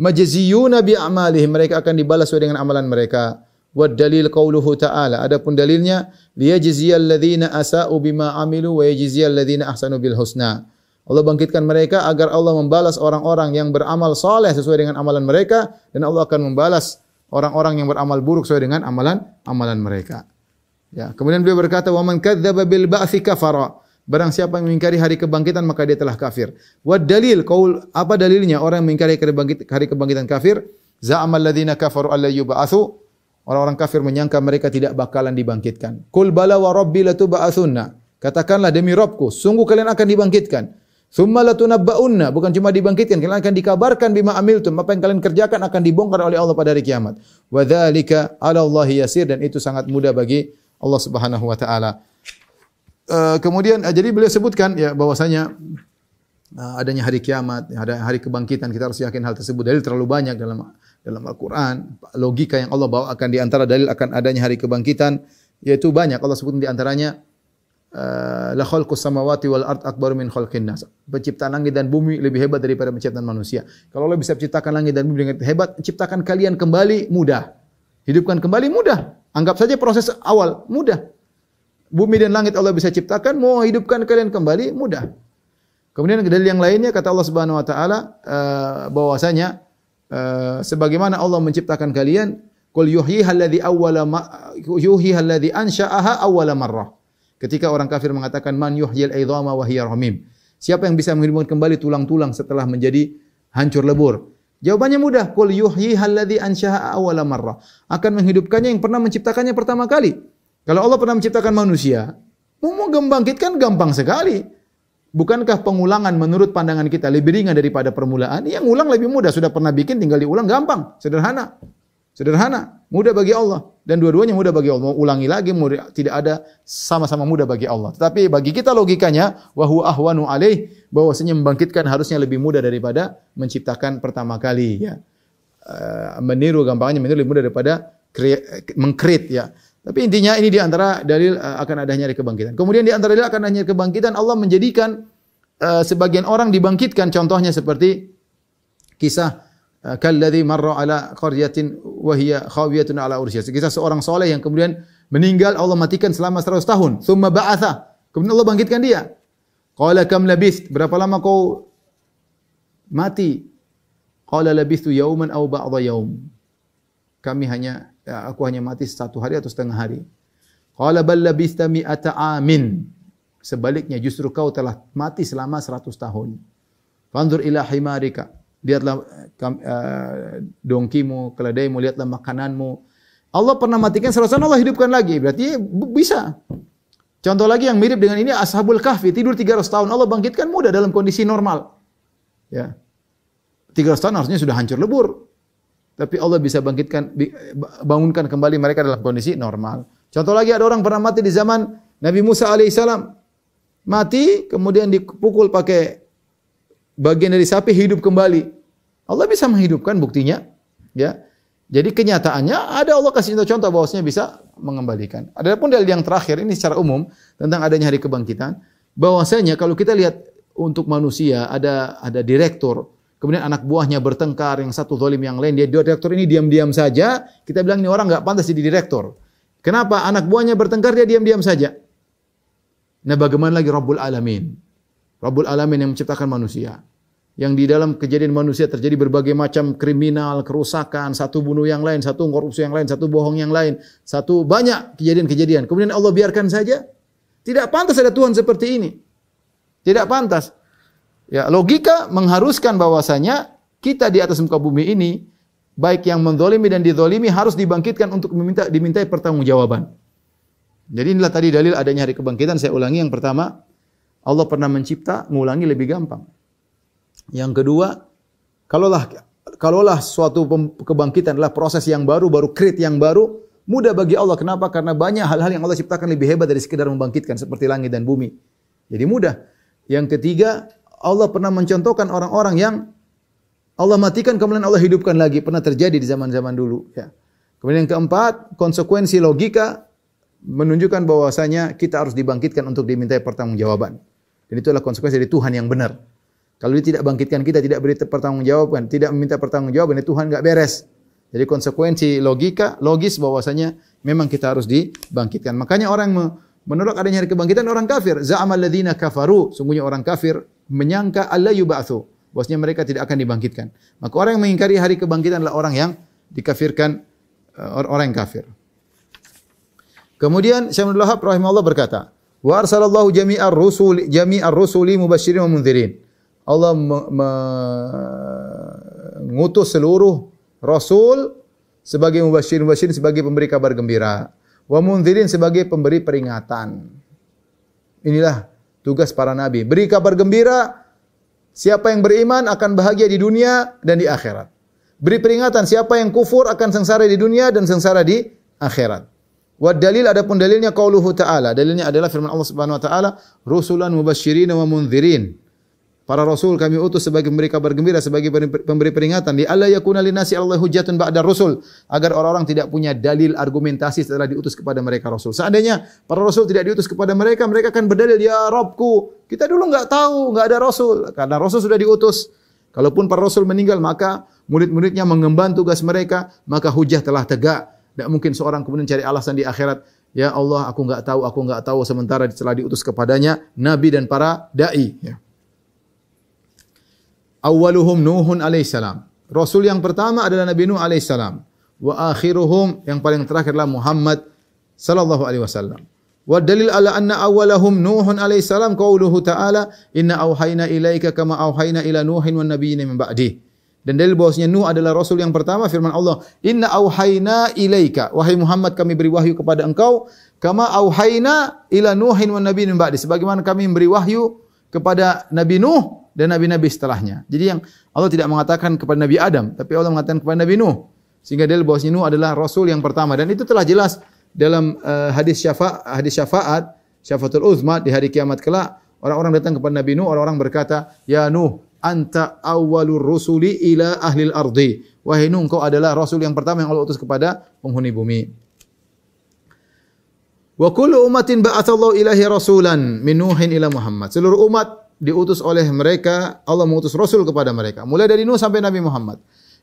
majziyuna bi a'malihim, mereka akan dibalas sesuai dengan amalan mereka. Wad dalil qauluhu ta'ala, adapun dalilnya liyajziyal ladzina asa'u bima amilu wa yajziyal ladzina ahsanu bil husna. Allah bangkitkan mereka agar Allah membalas orang-orang yang beramal saleh sesuai dengan amalan mereka, dan Allah akan membalas orang-orang yang beramal buruk sesuai dengan amalan mereka. Ya, kemudian beliau berkata, "Wa man kadzdzaba bil ba'tsi kafara." Barang siapa yang mengingkari hari kebangkitan maka dia telah kafir. Wad dalil, qaul, apa dalilnya orang yang mengingkari hari kebangkitan kafir? Za'amal ladzina kafaru alla yub'atsu. Orang-orang kafir menyangka mereka tidak bakalan dibangkitkan. Qul bala wa rabbi latub'atsunna. Katakanlah demi Rabbku, sungguh kalian akan dibangkitkan. Tsumma latunabba'unna, bukan cuma dibangkitkan, kalian akan dikabarkan bima amiltum, apa yang kalian kerjakan akan dibongkar oleh Allah pada hari kiamat. Wa dzalika 'ala Allahi yasir, dan itu sangat mudah bagi Allah Subhanahu wa taala. Kemudian jadi beliau sebutkan ya bahwasanya adanya hari kiamat, ada hari kebangkitan, kita harus yakin hal tersebut. Dalil terlalu banyak dalam Al-Qur'an. Logika yang Allah bawa akan di antara dalil akan adanya hari kebangkitan yaitu banyak. Allah sebutkan di antaranya la khalqus samawati wal ard akbaru min khalqin nas. Penciptaan langit dan bumi lebih hebat daripada penciptaan manusia. Kalau Allah bisa menciptakan langit dan bumi dengan hebat, menciptakan kalian kembali mudah. Hidupkan kembali mudah. Anggap saja proses awal mudah. Bumi dan langit Allah bisa ciptakan, mau hidupkan kalian kembali mudah. Kemudian dalil yang lainnya kata Allah Subhanahu wa taala bahwasanya sebagaimana Allah menciptakan kalian, qul yuhyihalladzi ansha'aha awwala marrah. Ketika orang kafir mengatakan man yuhyil idhama wa hiya ramim. Siapa yang bisa menghidupkan kembali tulang-tulang setelah menjadi hancur lebur? Jawabannya mudah, qul yuhyihalladzi ansha'aha awwala marrah. Akan menghidupkannya yang pernah menciptakannya pertama kali. Kalau Allah pernah menciptakan manusia, mau membangkitkan gampang sekali. Bukankah pengulangan menurut pandangan kita lebih ringan daripada permulaan? Yang ulang lebih mudah, sudah pernah bikin tinggal diulang gampang, sederhana. Sederhana, mudah bagi Allah, dan dua-duanya mudah bagi Allah. Mau ulangi lagi, tidak ada, sama-sama mudah bagi Allah. Tetapi bagi kita logikanya wa huwa ahwanu alaih, bahwasanya membangkitkan harusnya lebih mudah daripada menciptakan pertama kali ya. Meniru gampangnya lebih mudah daripada mengcreate ya. Tapi intinya ini di antara dalil akan adanya hari kebangkitan. Kemudian di antara dalil akan adanya kebangkitan, Allah menjadikan sebagian orang dibangkitkan. Contohnya seperti kisah kalladzi marra ala qaryatin wa hiya khawiyatun ala ursyiha. Kisah seorang soleh yang kemudian meninggal, Allah matikan selama 100 tahun. Tsumma ba'atha. Kemudian Allah bangkitkan dia. Qala kam labith? Berapa lama kau mati? Qala labithu yauman aw ba'dha yaum. Aku hanya mati 1 hari atau setengah hari. Qala bal labithta mi'ata amin. Sebaliknya justru kau telah mati selama 100 tahun. Fanzur ila himarika. Lihatlah dongkimu, keledaimu, lihatlah makananmu. Allah pernah matikan 100 tahun, Allah hidupkan lagi. Berarti bisa. Contoh lagi yang mirip dengan ini, Ashabul Kahfi tidur 300 tahun, Allah bangkitkan mudah dalam kondisi normal. Ya. 300 tahun harusnya sudah hancur lebur. Tapi Allah bisa bangunkan kembali mereka dalam kondisi normal. Contoh lagi, ada orang pernah mati di zaman Nabi Musa alaihissalam. Mati, kemudian dipukul pakai bagian dari sapi, hidup kembali. Allah bisa menghidupkan, buktinya. Ya. Jadi kenyataannya ada, Allah kasih contoh bahwasanya bisa mengembalikan. Adapun dalil yang terakhir ini secara umum tentang adanya hari kebangkitan, bahwasanya kalau kita lihat untuk manusia ada direktur, kemudian anak buahnya bertengkar, yang satu zalim yang lain, dia direktur ini diam-diam saja, kita bilang ini orang enggak pantas jadi direktur. Kenapa? Anak buahnya bertengkar, dia diam-diam saja. Nah, bagaimana lagi Rabbul Alamin? Rabbul Alamin yang menciptakan manusia. Yang di dalam kejadian manusia terjadi berbagai macam kriminal, kerusakan, satu bunuh yang lain, satu korupsi yang lain, satu bohong yang lain, satu banyak kejadian-kejadian. Kemudian Allah biarkan saja. Tidak pantas ada Tuhan seperti ini. Tidak pantas. Ya, logika mengharuskan bahwasanya kita di atas muka bumi ini, baik yang menzalimi dan dizalimi, harus dibangkitkan untuk dimintai pertanggungjawaban. Jadi inilah tadi dalil adanya hari kebangkitan. Saya ulangi, yang pertama, Allah pernah mencipta, ngulangi lebih gampang. Yang kedua, kalaulah suatu kebangkitan adalah proses yang baru create yang baru, mudah bagi Allah. Kenapa? Karena banyak hal-hal yang Allah ciptakan lebih hebat dari sekedar membangkitkan, seperti langit dan bumi. Jadi mudah. Yang ketiga, Allah pernah mencontohkan orang-orang yang Allah matikan kemudian Allah hidupkan lagi, pernah terjadi di zaman-zaman dulu. Ya. Kemudian yang keempat, konsekuensi logika menunjukkan bahwasanya kita harus dibangkitkan untuk dimintai pertanggungjawaban. Dan itu adalah konsekuensi dari Tuhan yang benar. Kalau dia tidak bangkitkan kita, tidak beri pertanggungjawaban, tidak meminta pertanggungjawaban, Tuhan enggak beres. Jadi konsekuensi logis bahwasanya memang kita harus dibangkitkan. Makanya orang menolak adanya hari kebangkitan orang kafir. Za'amal ladzina kafaru, sungguhnya orang kafir menyangka alla yub'atsu, bahwasanya mereka tidak akan dibangkitkan. Maka orang yang mengingkari hari kebangkitan adalah orang yang dikafirkan, orang yang kafir. Kemudian Syekh Abdul Wahab rahimahullah berkata, wa arsalallahu jami'ar rusuli mubasysyirin wa mundzirin. Allah mengutus seluruh rasul sebagai mubasysyirin sebagai pemberi kabar gembira, wa mundzirin sebagai pemberi peringatan. Inilah tugas para nabi, beri kabar gembira, siapa yang beriman akan bahagia di dunia dan di akhirat. Beri peringatan, siapa yang kufur akan sengsara di dunia dan sengsara di akhirat. Wa dalil, adapun dalilnya qauluhu ta'ala, dalilnya adalah firman Allah Subhanahu wa taala, rusulan mubasysyirin wa mundzirin. Para rasul kami utus sebagai pemberi kabar gembira, sebagai pemberi peringatan, li alla yakuna linnasi 'alallahi hujjatun ba'da rusul, agar orang-orang tidak punya dalil argumentasi setelah diutus kepada mereka rasul. Seandainya para rasul tidak diutus kepada mereka, mereka akan berdalil, ya Rabbku, kita dulu enggak tahu, enggak ada rasul. Karena rasul sudah diutus. Kalaupun para rasul meninggal, maka murid-muridnya mengemban tugas mereka, maka hujjah telah tegak. Tidak mungkin seorang kemudian cari alasan di akhirat, ya Allah, aku enggak tahu, sementara setelah diutus kepadanya nabi dan para dai. Ya. Awwaluhum Nuhun alaihissalam. Rasul yang pertama adalah Nabi Nuh alaihissalam. Wa akhiruhum, yang paling terakhir adalah Muhammad sallallahu alaihi wasallam. Wa dalil ala anna awwalahum Nuhun alaihissalam qauluhu ta'ala, inna auhayna ilaika kama auhayna ila Nuhin wan nabiyyin min ba'dih. Dan dalil bahwasanya Nuh adalah rasul yang pertama, firman Allah, inna auhayna ilaika, wahai Muhammad kami beri wahyu kepada engkau, kama auhayna ila Nuhin wan nabiyyin min ba'dih, sebagaimana kami memberi wahyu kepada Nabi Nuh dan nabi-nabi setelahnya. Jadi yang Allah tidak mengatakan kepada Nabi Adam, tapi Allah mengatakan kepada Nabi Nuh. Sehingga dalil bahwasanya Nuh adalah rasul yang pertama, dan itu telah jelas dalam hadis syafaat, syafaatul uzma di hari kiamat kelak. Orang-orang datang kepada Nabi Nuh, orang-orang berkata, ya Nuh, anta awwalur rusuli ila ahlil ardi. Wahai Nuh, engkau adalah rasul yang pertama yang Allah utus kepada penghuni bumi. Wa kullu ummatin ba'atsallahu ilahi rasulan min Nuhin ila Muhammad. Seluruh umat diutus oleh mereka, Allah mengutus rasul kepada mereka. Mulai dari Nuh sampai Nabi Muhammad.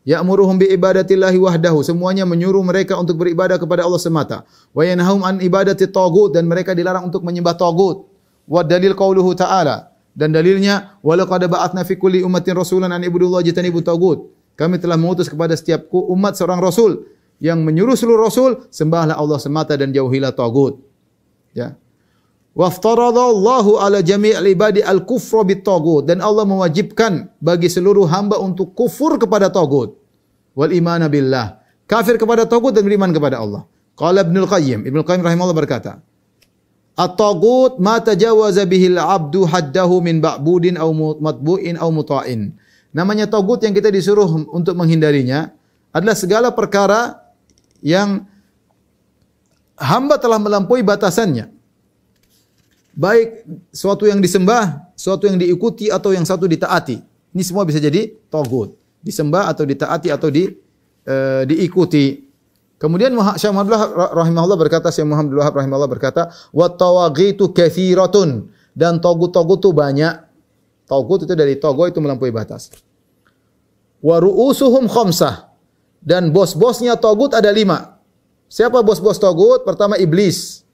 Ya'muruhum bi ibadatillahi wahdahu, semuanya menyuruh mereka untuk beribadah kepada Allah semata. Wa yanhahum an ibadati tagut, dan mereka dilarang untuk menyembah tagut. Wa dalil qauluhu ta'ala, dan dalilnya walaqad ba'atsna fi kulli ummatin rasulan an ibudullaha jatanibu tagut. Kami telah mengutus kepada setiap umat seorang rasul yang menyuruh seluruh rasul, sembahlah Allah semata dan jauhilah tagut. Ya. Waftaradallahu ala jami'il ibadi al-kufra bit-tagut, dan Allah mewajibkan bagi seluruh hamba untuk kufur kepada tagut, wal imana billah, kafir kepada tagut dan beriman kepada Allah. Qala Ibnul Qayyim rahimahullah berkata, at-tagut ma tajawaza bihil abdu haddahu min ba'budin aw matbu'in aw muta'in. Namanya tagut yang kita disuruh untuk menghindarinya adalah segala perkara yang hamba telah melampaui batasannya. Baik suatu yang disembah, suatu yang diikuti, atau yang satu ditaati. Ini semua bisa jadi tagut. Disembah atau ditaati atau diikuti. Kemudian Syekh Muhammad rahimahullah berkata, Syekh Muhammad rahimahullah berkata, wa tawaghitu katsiratun, dan tagut-tagut itu banyak. Tagut itu dari togo, itu melampaui batas. Wa ru'usuhum khamsah, dan bos-bosnya tagut ada 5. Siapa bos-bos tagut? Pertama iblis.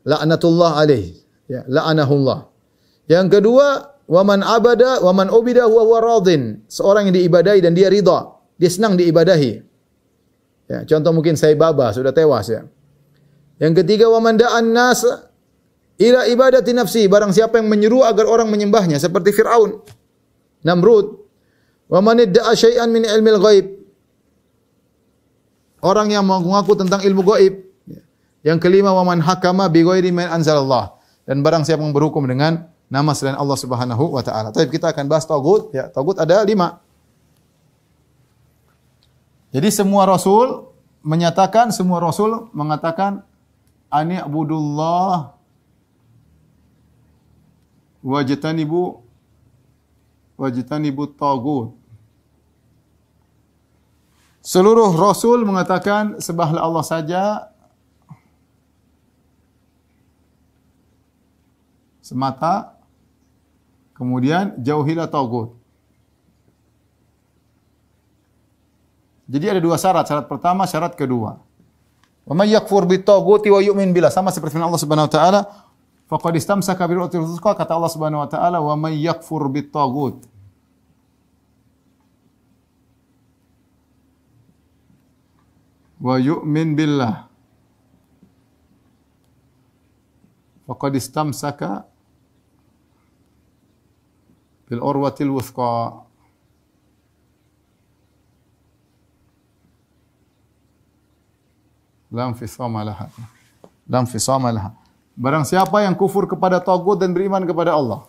La'natullah alaih, ya, la'anahullah. Yang kedua, waman abada waman ubida huwa radin, seorang yang diibadahi dan dia ridha, dia senang diibadahi. Ya, contoh mungkin Sai Baba sudah tewas, ya. Yang ketiga, waman da'an nas ila ibadati nafsi, barang siapa yang menyeru agar orang menyembahnya, seperti Firaun, Namrud. Waman idda'a syai'an min ilmil ghaib, orang yang mengaku tentang ilmu gaib. Yang kelima, waman hakama bi ghairi ma anzalallah, dan barang siapa yang berhukum dengan nama selain Allah Subhanahu wa taala. Tapi kita akan bahas tagut, ya. Tagut ada 5. Jadi semua rasul mengatakan ani abudullah wajtanibu tagut. Seluruh rasul mengatakan sembahlah Allah saja semata, Kemudian jauhilah tagut. Jadi ada dua syarat. Syarat pertama, syarat kedua. Wa may yakfur bit-taghuti wa yu'min billah. Sama seperti firman Allah Subhanahu wa taala, faqad istamsaka bil urwatil wuthqa, kata Allah Subhanahu wa taala, wa may yakfur bit-taghut. Wa yu'min billah. Faqad istamsaka bil urwatil wuthqa. La infisama laha. La infisama laha. Barang siapa yang kufur kepada tagut dan beriman kepada Allah.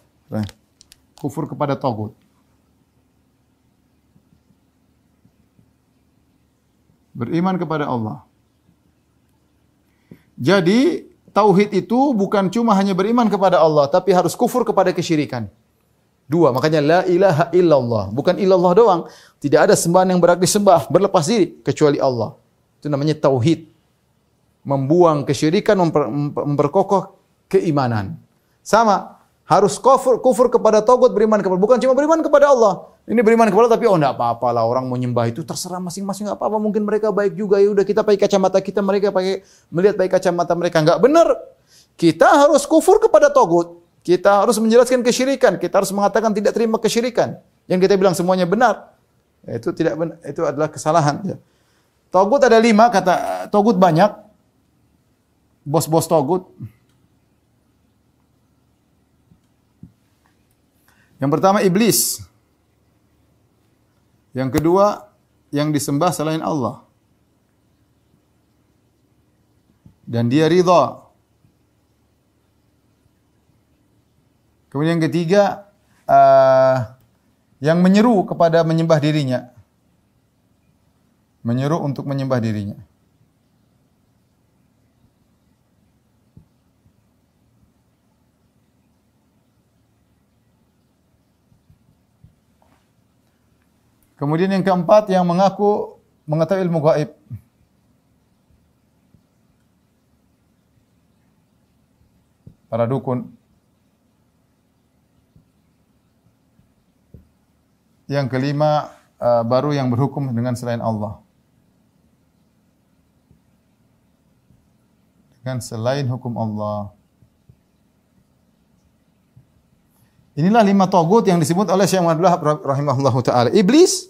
Kufur kepada tagut. Beriman kepada Allah. Jadi, tauhid itu bukan cuma hanya beriman kepada Allah, tapi harus kufur kepada kesyirikan. Dua, makanya la ilaha illallah. Bukan illallah doang. Tidak ada sembahan yang berhak disembah, berlepas diri, kecuali Allah. Itu namanya tauhid. Membuang kesyirikan, memperkokoh keimanan. Sama, harus kufur kepada tagut, beriman kepada, bukan cuma beriman kepada Allah. Ini beriman kepada Allah, tapi enggak apa-apa lah, orang mau nyembah itu terserah masing-masing, enggak apa-apa, mungkin mereka baik juga, ya udah kita pakai kacamata kita, mereka pakai melihat pakai kacamata mereka. Enggak benar. Kita harus kufur kepada tagut. Kita harus menjelaskan kesyirikan, kita harus mengatakan tidak terima kesyirikan. Yang kita bilang semuanya benar. Itu tidak benar, itu adalah kesalahan, ya. Tagut ada 5, kata tagut banyak. Bos-bos tagut. Yang pertama iblis. Yang kedua yang disembah selain Allah. Dan dia ridha. Kemudian yang ketiga yang menyeru kepada menyembah dirinya. Menyeru untuk menyembah dirinya. Kemudian yang keempat yang mengaku mengetahui ilmu gaib. Para dukun. Yang kelima baru yang berhukum dengan selain Allah. Dengan selain hukum Allah. Inilah 5 tagut yang disebut oleh Syekh Muhammad Abdullah rahimahullahu taala. Iblis,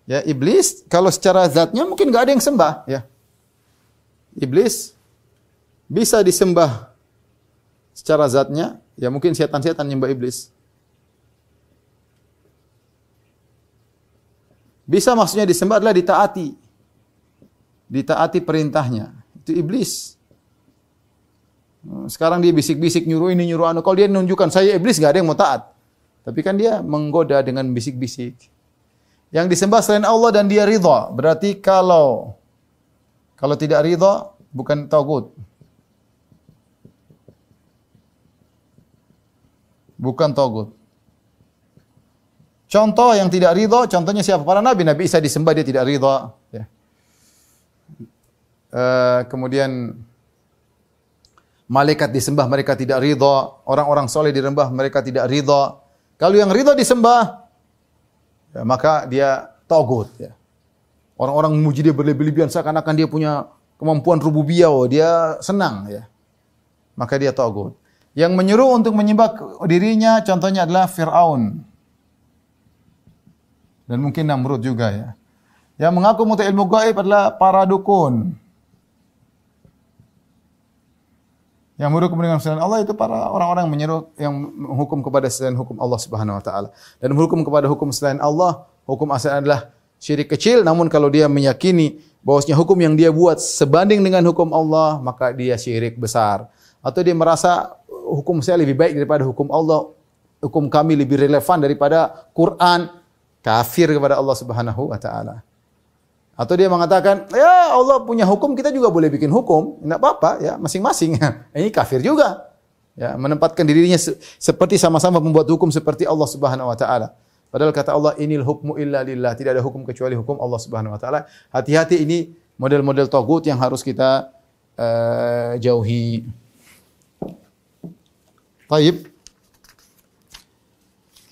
ya iblis kalau secara zatnya mungkin enggak ada yang sembah, ya. Iblis bisa disembah secara zatnya, ya mungkin setan-setan nyembah iblis. Bisa maksudnya disembah adalah ditaati. Ditaati perintahnya. Itu iblis. Sekarang dia bisik-bisik nyuruh ini nyuruh anu. Kalau dia menunjukkan saya iblis, enggak ada yang mau taat. Tapi kan dia menggoda dengan bisik-bisik. Yang disembah selain Allah dan dia ridha. Berarti kalau tidak ridha bukan tagut. Bukan tagut. Contoh yang tidak ridha, contohnya siapa? Para nabi. Nabi Isa disembah dia tidak ridha, ya. Kemudian malaikat disembah mereka tidak ridha, orang-orang soleh disembah mereka tidak ridha. Kalau yang ridha disembah, ya, maka dia tagut, ya. Orang-orang memuji dia berlebih-lebihan seakan-akan dia punya kemampuan rububiyah, dia senang, ya. Maka dia tagut. Yang menyuruh untuk menyembah dirinya contohnya adalah Fir'aun. Dan mungkin Namrud juga, ya. Yang mengaku mengetahui ilmu gaib adalah para dukun. Yang menghukum dengan selain Allah itu para orang-orang yang menyeru yang menghukum kepada selain hukum Allah Subhanahu wa taala. Dan menghukum kepada hukum selain Allah, hukum asal adalah syirik kecil, namun kalau dia meyakini bahwasanya hukum yang dia buat sebanding dengan hukum Allah, maka dia syirik besar. Atau dia merasa hukum saya lebih baik daripada hukum Allah, hukum kami lebih relevan daripada Quran, kafir kepada Allah Subhanahu wa taala. Atau dia mengatakan, ya Allah punya hukum, kita juga boleh bikin hukum. Enggak apa-apa, ya masing-masing. Ini kafir juga. Ya, menempatkan dirinya seperti sama-sama membuat hukum seperti Allah Subhanahu wa taala. Padahal kata Allah, inil hukmu illa lillah. Tidak ada hukum kecuali hukum Allah Subhanahu wa taala. Hati-hati, ini model-model tagut yang harus kita jauhi. Baik.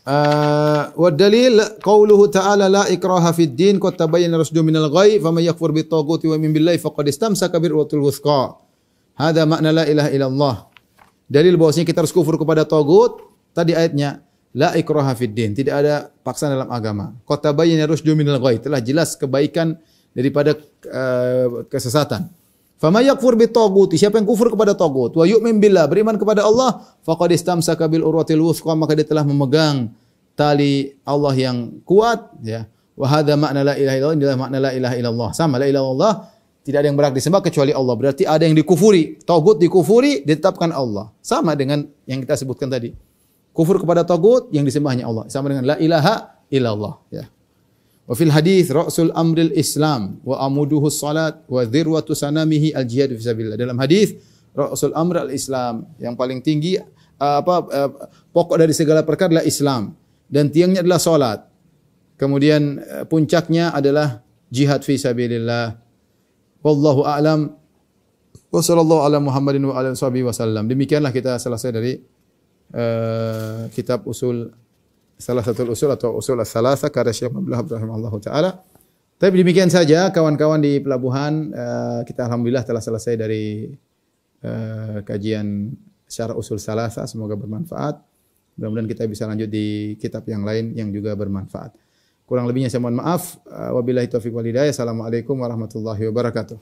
Wa dalil qauluhu ta'ala la ikraha fid din qad tabayyana rusdu minal ghayy faman yakfur bit taghuti wa yu'min billahi faqad istamsaka bil urwatil wuthqa. Hadza makna la ilaha illallah. Dalil bahwasanya kita harus kufur kepada tagut. Tadi ayatnya la ikraha fid din, tidak ada paksaan dalam agama. Qad tabayyana rusdu minal ghayy, telah jelas kebaikan daripada kesesatan. Faman yakfur bit taghuti, siapa yang kufur kepada tagut, wa yu'min billah, beriman kepada Allah, faqad istamsaka bil urwatil wuthqa, maka dia telah memegang tali Allah yang kuat, ya. Wa hadza makna la ilaha illallah, inilah makna la ilaha illallah. Sama la ilaha illallah, tidak ada yang berhak disembah kecuali Allah. Berarti ada yang dikufuri, tagut dikufuri, ditetapkan Allah. Sama dengan yang kita sebutkan tadi. Kufur kepada tagut, yang disembahnya Allah. Sama dengan la ilaha illallah, ya. Wa fil hadis ra'sul amril Islam wa amuduhu salat wa dhirwatu sanamihi al jihad fi sabilillah. Dalam hadis ra'sul amr al Islam, yang paling tinggi pokok dari segala perkara adalah Islam dan tiangnya adalah salat. Kemudian puncaknya adalah jihad fi sabilillah. Wallahu a'lam. Wa sallallahu ala Muhammadin wa ala sahbihi wasallam. Demikianlah kita selesai dari kitab usul, salah satu usul atau usul as-salasa karya Syekh Abdullah rahimahullahu taala. Tapi demikian saja kawan-kawan di pelabuhan, kita alhamdulillah telah selesai dari kajian syarah usul salasa, semoga bermanfaat. Mudah-mudahan kita bisa lanjut di kitab yang lain yang juga bermanfaat. Kurang lebihnya saya mohon maaf. Wabillahi taufiq wal hidayah. Assalamualaikum warahmatullahi wabarakatuh.